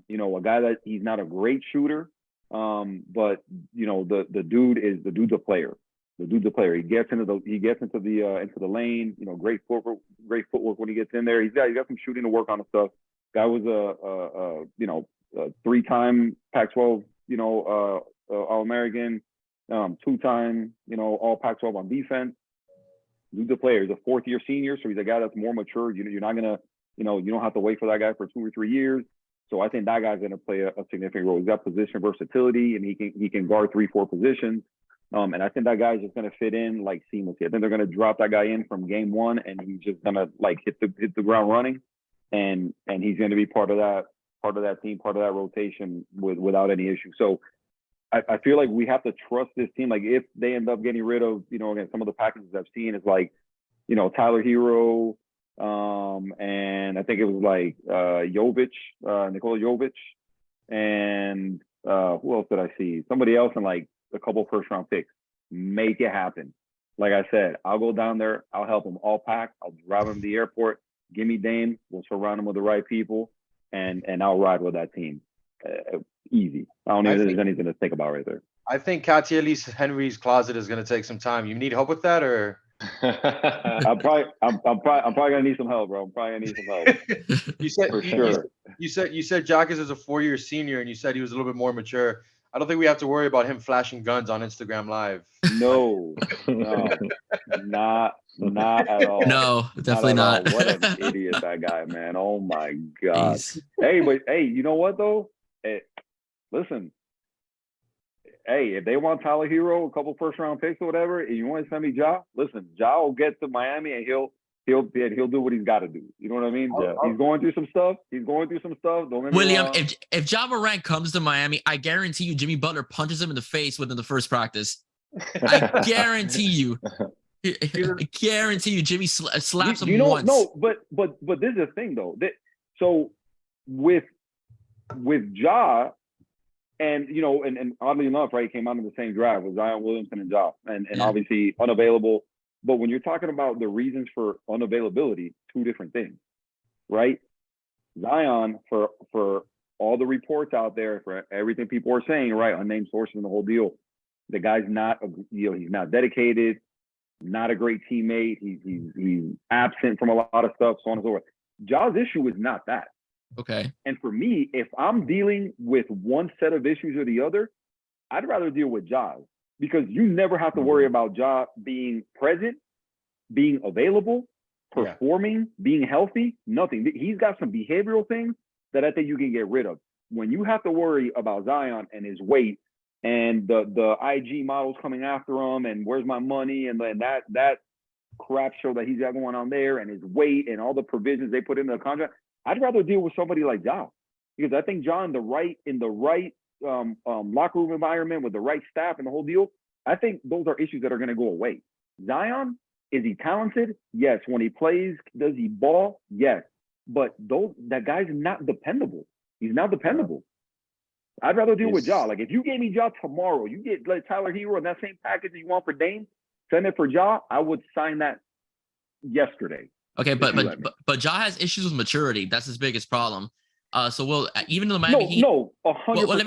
guy that he's not a great shooter, but the dude's a player. The dude's a player. He gets into the lane. Great footwork when he gets in there. He's got some shooting to work on and stuff. Guy was a 3-time Pac-12 All-American, 2-time All Pac-12 on defense. Dude's a player. He's a 4th-year senior, so he's a guy that's more mature. You're not gonna you don't have to wait for that guy for 2 or 3 years. So I think that guy's going to play a significant role. He's got position versatility, and he can guard 3-4 positions. And I think that guy's just going to fit in like seamlessly. I think they're going to drop that guy in from game one, and he's just going to like hit the ground running, and he's going to be part of that team, part of that rotation without any issue. So I feel like we have to trust this team. Like if they end up getting rid of, again, some of the packages I've seen is like Tyler Hero, and I think it was like Jovic, Nikola Jovic, and who else did I see? Somebody else, and like a couple first round picks. Make it happen. Like I said, I'll go down there. I'll help them all pack. I'll drive them to the airport. Give me Dame. We'll surround them with the right people, and I'll ride with that team. Easy. I don't think there's anything to think about right there.
I think Katiellis Henry's closet is going to take some time. You need help with that, or?
I'm probably gonna need some help, bro. I'm probably gonna need some help.
You said
for sure.
You said Jacques is a 4-year senior, and you said he was a little bit more mature. I don't think we have to worry about him flashing guns on Instagram Live.
No, not at all.
No, definitely not.
What an idiot that guy, man. Oh my God. Hey, you know what though? Listen. Hey, if they want Tyler Hero, a couple first round picks or whatever, and you want to send me Ja, listen, Ja will get to Miami and he'll do what he's got to do. You know what I mean? Yeah. He's going through some stuff. Don't get me
William,
wrong.
if Ja Morant comes to Miami, I guarantee you Jimmy Butler punches him in the face within the first practice. I guarantee you. I guarantee you Jimmy slaps him once.
No, but this is the thing though. So with Ja. And and oddly enough, right, came out in the same draft with Zion Williamson and Ja, and obviously unavailable. But when you're talking about the reasons for unavailability, two different things, right? Zion, for all the reports out there, for everything people are saying, right, unnamed sources and the whole deal, the guy's not, he's not dedicated, not a great teammate. He's absent from a lot of stuff, so on and so forth. Ja's issue is not that.
Okay.
And for me, if I'm dealing with one set of issues or the other, I'd rather deal with Ja, because you never have to worry about Ja being present, being available, performing, being healthy, nothing. He's got some behavioral things that I think you can get rid of. When you have to worry about Zion and his weight and the IG models coming after him and where's my money and then that crap show that he's got going on there and his weight and all the provisions they put into the contract, I'd rather deal with somebody like Ja, because I think Ja in the right locker room environment with the right staff and the whole deal, I think those are issues that are going to go away. Zion, is he talented? Yes. When he plays, does he ball? Yes. But that guy's not dependable. He's not dependable. I'd rather deal with Ja. Like if you gave me Ja tomorrow, you get like Tyler Hero and that same package that you want for Dame, send it for Ja, I would sign that yesterday.
Okay, but Ja has issues with maturity. That's his biggest problem. So even though Miami Heat,
100%.
Let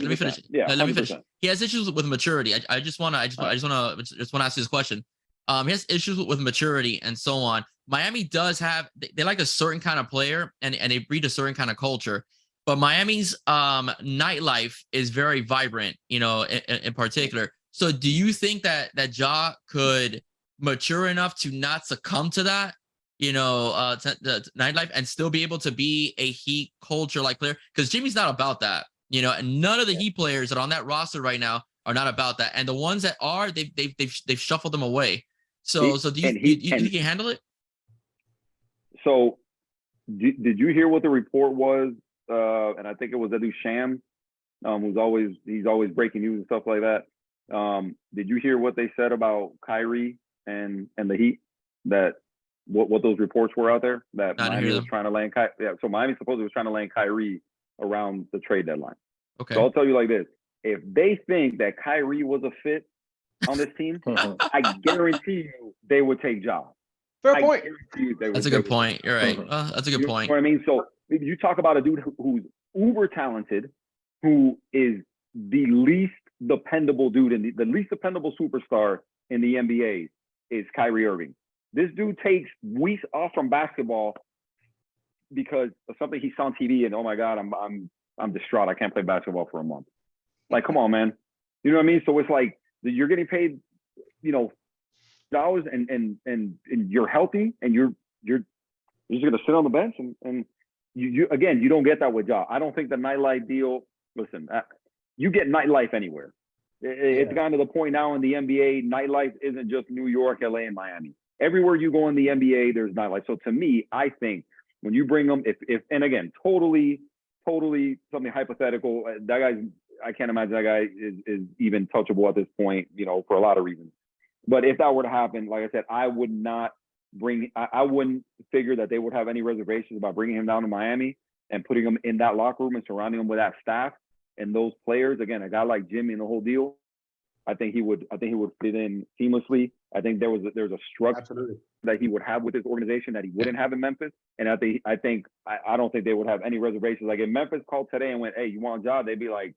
me finish.
Yeah,
let me finish. He has issues with maturity. I just want to ask you this question. He has issues with maturity and so on. Miami does have, they like a certain kind of player and they breed a certain kind of culture. But Miami's nightlife is very vibrant, in particular. So do you think that Ja could mature enough to not succumb to that, to nightlife and still be able to be a Heat culture like player? Because Jimmy's not about that, and none of the Heat players that are on that roster right now are not about that. And the ones that are, they've shuffled them away. So do you think he can handle it?
So did you hear what the report was? And I think it was Edu Sham, he's always breaking news and stuff like that. Did you hear what they said about Kyrie and the Heat? That what those reports were out there that Miami was trying to land Kyrie. Yeah, so Miami supposedly was trying to land Kyrie around the trade deadline. Okay. So I'll tell you like this: if they think that Kyrie was a fit on this team, I guarantee you they would take Ja.
Fair point.
That's a good point. You're right. That's a good point.
You know what I mean? So you talk about a dude who's uber talented, who is the least dependable dude and the least dependable superstar in the NBA is Kyrie Irving. This dude takes weeks off from basketball because of something he saw on TV, and oh my God, I'm distraught. I can't play basketball for a month. Like, come on, man. You know what I mean? So it's like you're getting paid, dollars, and you're healthy, and you're just gonna sit on the bench, and you again, you don't get that with Ja. I don't think the nightlife deal. Listen, you get nightlife anywhere. It's gotten to the point now in the NBA, nightlife isn't just New York, LA, and Miami. Everywhere you go in the NBA, there's nightlife. So to me, I think when you bring them, if and again, totally something hypothetical, that guy's, I can't imagine that guy is even touchable at this point, for a lot of reasons. But if that were to happen, like I said, I would not I wouldn't figure that they would have any reservations about bringing him down to Miami and putting him in that locker room and surrounding him with that staff and those players. Again, a guy like Jimmy and the whole deal, I think he would fit in seamlessly. I think there's a structure
Absolutely.
that he would have with his organization that he wouldn't have in Memphis. And I don't think they would have any reservations. Like if Memphis called today and went, "Hey, you want a job?" They'd be like,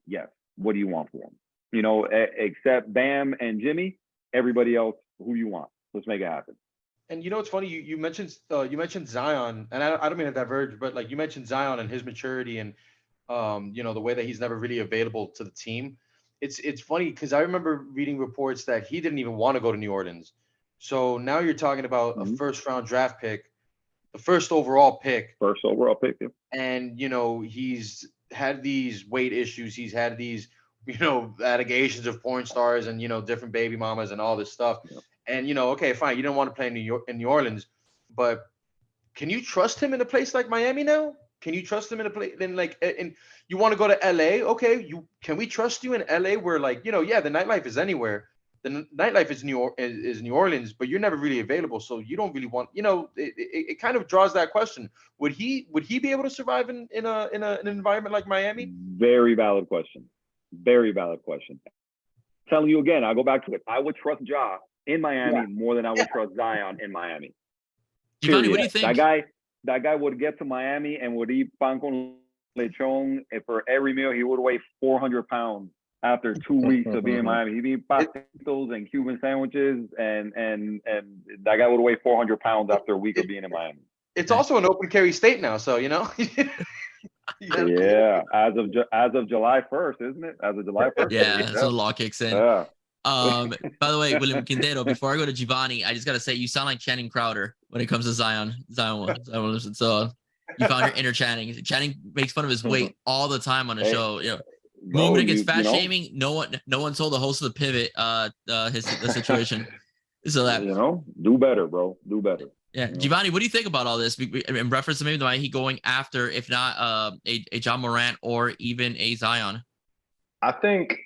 yes. What do you want for him? You know, except Bam and Jimmy, everybody else, who you want? Let's make it happen.
And you know what's funny? You mentioned Zion, and I don't mean to diverge, but like you mentioned Zion and his maturity and the way that he's never really available to the team. It's funny because I remember reading reports that he didn't even want to go to New Orleans. So now you're talking about a first round draft pick, the first overall pick.
First overall pick, yeah.
And he's had these weight issues. He's had these allegations of porn stars and different baby mamas and all this stuff.
Yep.
And okay, fine, you don't want to play in New Orleans, but can you trust him in a place like Miami now? Can you trust him in a place and you want to go to LA? Okay, can we trust you in LA where the nightlife is anywhere. The nightlife is New Orleans, but you're never really available, so you don't really want. It kind of draws that question: Would he be able to survive in an environment like Miami?
Very valid question. Very valid question. Telling you again, I go back to it. I would trust Ja in Miami more than I would trust Zion in Miami.
Giovanni, what do you think?
That guy would get to Miami and would eat pan con lechon, and for every meal he would weigh 400 pounds after 2 weeks of being in Miami. He'd eat pastitos and Cuban sandwiches, and that guy would weigh 400 pounds after a week of being in Miami.
It's also an open carry state now, so
Yeah, as of July 1st, isn't it? As of July 1st.
Yeah, so the law kicks in.
Yeah.
By the way, William Quintero, before I go to Giovanni, I just gotta say you sound like Channing Crowder when it comes to Zion Williamson. So you found your inner Channing. Channing makes fun of his weight all the time on the show. Moment against fat shaming, no one told the host of the Pivot the situation. So that
do better, bro. Do better.
Yeah, Giovanni, what do you think about all this in reference to maybe why he going after, if not a John Morant or even a Zion?
I think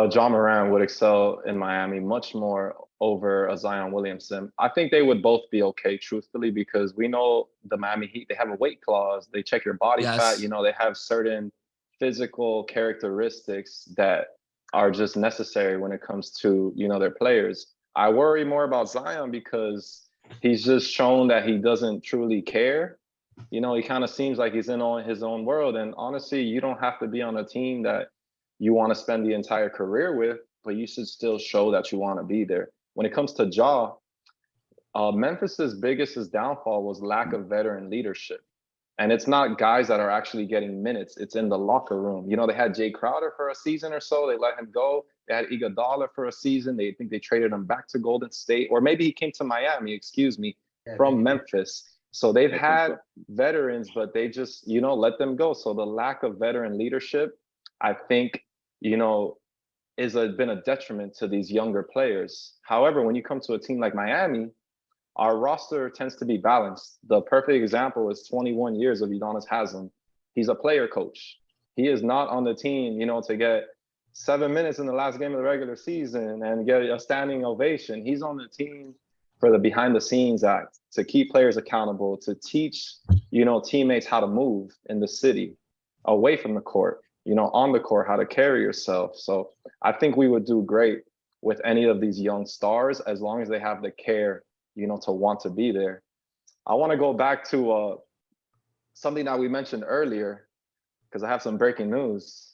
John Morant would excel in Miami much more over a Zion Williamson. I think they would both be okay, truthfully, because we know the Miami Heat, they have a weight clause. They check your body fat. They have certain physical characteristics that are just necessary when it comes to, their players. I worry more about Zion because he's just shown that he doesn't truly care. He kind of seems like he's in his own world. And honestly, you don't have to be on a team that you want to spend the entire career with, but you should still show that you want to be there. When it comes to Ja, Memphis's biggest downfall was lack of veteran leadership. And it's not guys that are actually getting minutes. It's in the locker room. They had Jay Crowder for a season or so. They let him go. They had Iguodala for a season. They think they traded him back to Golden State. Or maybe he came to Miami, from Memphis. So they've had veterans, but they just, let them go. So the lack of veteran leadership, I think, is been a detriment to these younger players. However, when you come to a team like Miami, our roster tends to be balanced. The perfect example is 21 years of Udonis Haslem. He's a player coach. He is not on the team, to get 7 minutes in the last game of the regular season and get a standing ovation. He's on the team for the behind the scenes act, to keep players accountable, to teach, teammates how to move in the city, away from the court, on the court, how to carry yourself. So I think we would do great with any of these young stars as long as they have the care to want to be there. I want to go back to something that we mentioned earlier, because I have some breaking news.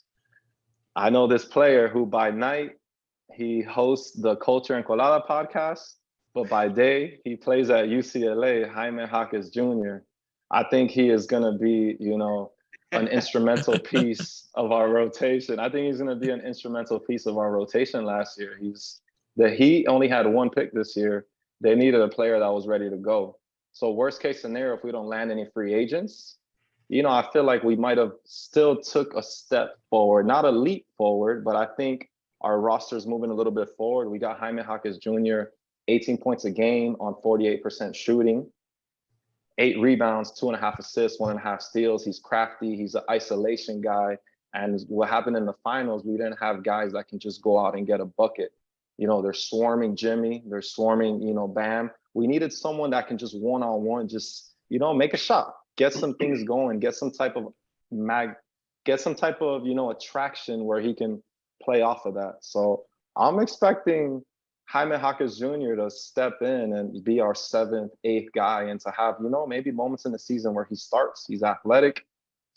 I know this player who by night, he hosts the Culture and Colada podcast, but by day, he plays at UCLA, Jaime Jaquez Jr. I think he is going to be, an instrumental piece of our rotation. I think he's going to be an instrumental piece of our rotation last year. The Heat only had one pick this year. They needed a player that was ready to go. So worst case scenario, if we don't land any free agents, I feel like we might have still took a step forward, not a leap forward, but I think our roster's moving a little bit forward. We got Jaime Jaquez Jr., 18 points a game on 48% shooting, 8 rebounds, 2.5 assists, 1.5 steals. He's crafty. He's an isolation guy. And what happened in the finals, we didn't have guys that can just go out and get a bucket. You know, they're swarming Jimmy, they're swarming, you know, Bam. We needed someone that can just one-on-one, just, you know, make a shot, get some things going, get some type of you know, attraction where he can play off of that. So I'm expecting Jaime Jaquez Jr. to step in and be our 7th, 8th guy, and to have, you know, maybe moments in the season where he starts. He's athletic,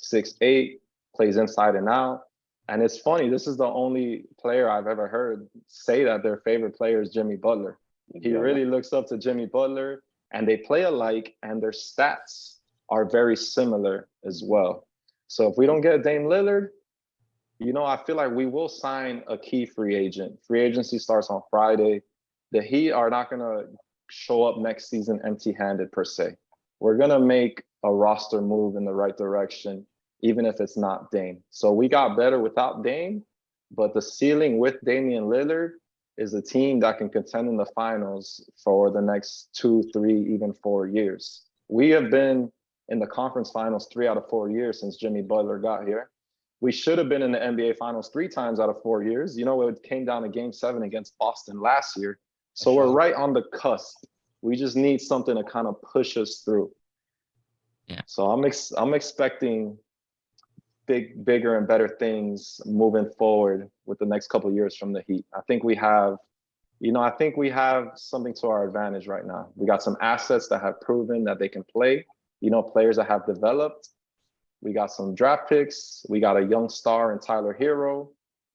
6'8", plays inside and out. And it's funny, this is the only player I've ever heard say that their favorite player is Jimmy Butler. He really looks up to Jimmy Butler, and they play alike, and their stats are very similar as well. So if we don't get Dame Lillard, you know, I feel like we will sign a key free agent. Free agency starts on Friday. The Heat are not going to show up next season empty-handed per se. We're going to make a roster move in the right direction, even if it's not Dame. So we got better without Dame, but the ceiling with Damian Lillard is a team that can contend in the finals for the next 2, 3, even 4 years. We have been in the conference finals 3 out of 4 years since Jimmy Butler got here. We should have been in the NBA finals 3 times out of 4 years. You know, it came down to game 7 against Boston last year. So we're right on the cusp. We just need something to kind of push us through.
Yeah.
So I'm expecting bigger and better things moving forward with the next couple of years from the Heat. I think we have something to our advantage right now. We got some assets that have proven that they can play, you know, players that have developed. We got some draft picks. We got a young star in Tyler Hero,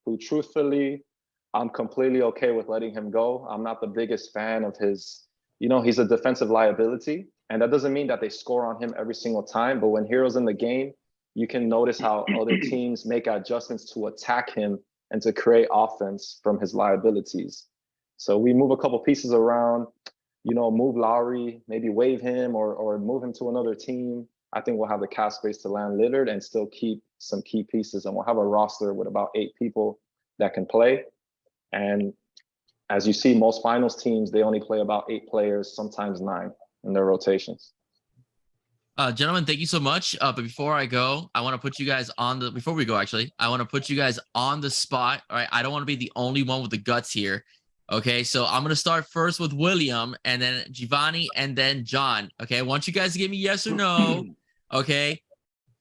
who truthfully, I'm completely okay with letting him go. I'm not the biggest fan of his, you know, he's a defensive liability. And that doesn't mean that they score on him every single time. But when Hero's in the game, you can notice how other teams make adjustments to attack him and to create offense from his liabilities. So we move a couple pieces around, you know, move Lowry, maybe waive him or move him to another team. I think we'll have the cap space to land Lillard and still keep some key pieces. And we'll have a roster with about 8 people that can play. And as you see, most finals teams, they only play about 8 players, sometimes 9 in their rotations.
Gentlemen, thank you so much. But before I go, I want to put you guys on the, before we go, actually, I want to put you guys on the spot. All right. I don't want to be the only one with the guts here. Okay. So I'm going to start first with William and then Giovanni and then John. Okay. I want you guys to give me yes or no. Okay.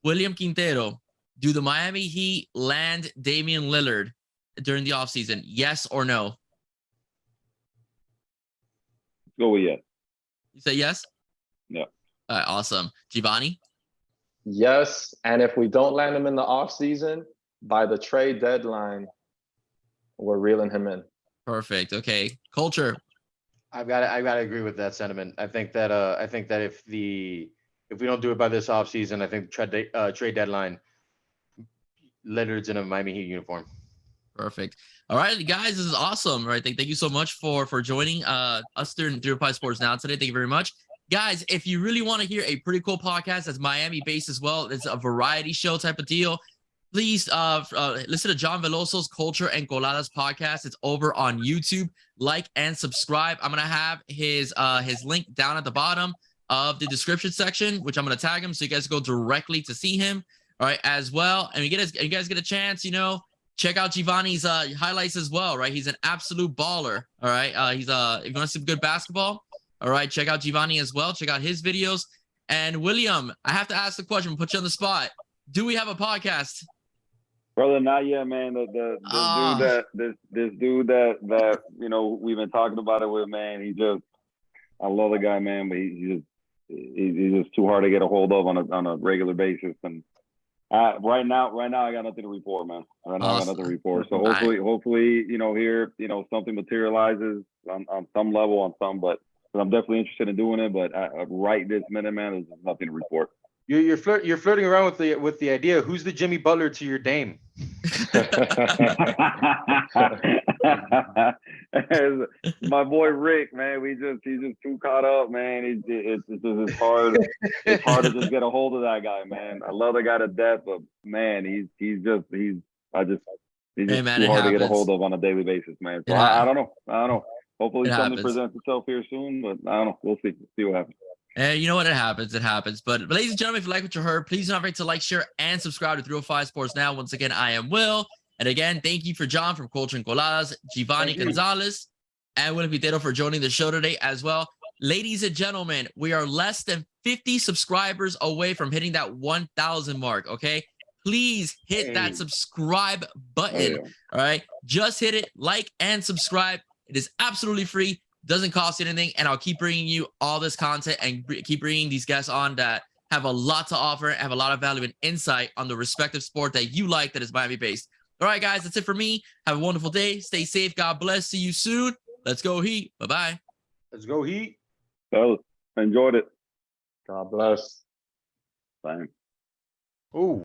William Quintero, do the Miami Heat land Damian Lillard during the offseason? Yes or no?
Go with yes.
You say yes?
Yeah.
All right, awesome. Giovanni?
Yes, and if we don't land him in the offseason, by the trade deadline, we're reeling him in.
Perfect. Okay. Culture.
I've got to agree with that sentiment. I think that if we don't do it by this offseason, I think trade deadline, Lillard's in a Miami Heat uniform.
Perfect. All right, guys, this is awesome. All right, thank you so much for joining us during 305 Sports Now today. Thank you very much. Guys, if you really want to hear a pretty cool podcast that's Miami-based as well, it's a variety show type of deal, please listen to John Veloso's Culture and Coladas podcast. It's over on YouTube. Like and subscribe. I'm going to have his link down at the bottom of the description section, which I'm going to tag him so you guys go directly to see him. All right, as well. And you guys get a chance, check out Giovanni's highlights as well, right? He's an absolute baller. All right. If you want to see some good basketball, all right, check out Giovanni as well. Check out his videos. And William, I have to ask the question, put you on the spot. Do we have a podcast?
Brother, not yet, man. This dude that we've been talking about it with, man. I love the guy, man, but he's just too hard to get a hold of on a regular basis. And right now I got nothing to report, man. Right now I got nothing to report. So hopefully, here, something materializes on some level, on some, but I'm definitely interested in doing it. But right this minute, man, there's nothing to report.
You're flirting around with the idea. Who's the Jimmy Butler to your Dame?
My boy Rick, man, he's just too caught up, man. It's hard to just get a hold of that guy, man. I love the guy to death, but man, he's just too hard to get a hold of on a daily basis, man. So I don't know. Hopefully something presents itself here soon, but I don't know. We'll see. See what happens.
And you know what? It happens. But ladies and gentlemen, if you like what you heard, please don't forget to like, share, and subscribe to 305 Sports Now. Once again, I am Will. And again, thank you for John from Culture and Coladas, Giovanni Gonzalez, and William Pitero for joining the show today as well. Ladies and gentlemen, we are less than 50 subscribers away from hitting that 1,000 mark, okay? Please hit that subscribe button, all right? Just hit it, like, and subscribe. It is absolutely free, doesn't cost you anything, and I'll keep bringing you all this content and keep bringing these guests on that have a lot to offer, have a lot of value and insight on the respective sport that you like that is Miami-based. All right, guys, that's it for me. Have a wonderful day. Stay safe. God bless. See you soon. Let's go Heat. Bye-bye.
Let's go Heat.
Fellas, enjoyed it.
God bless.
Same.
Ooh.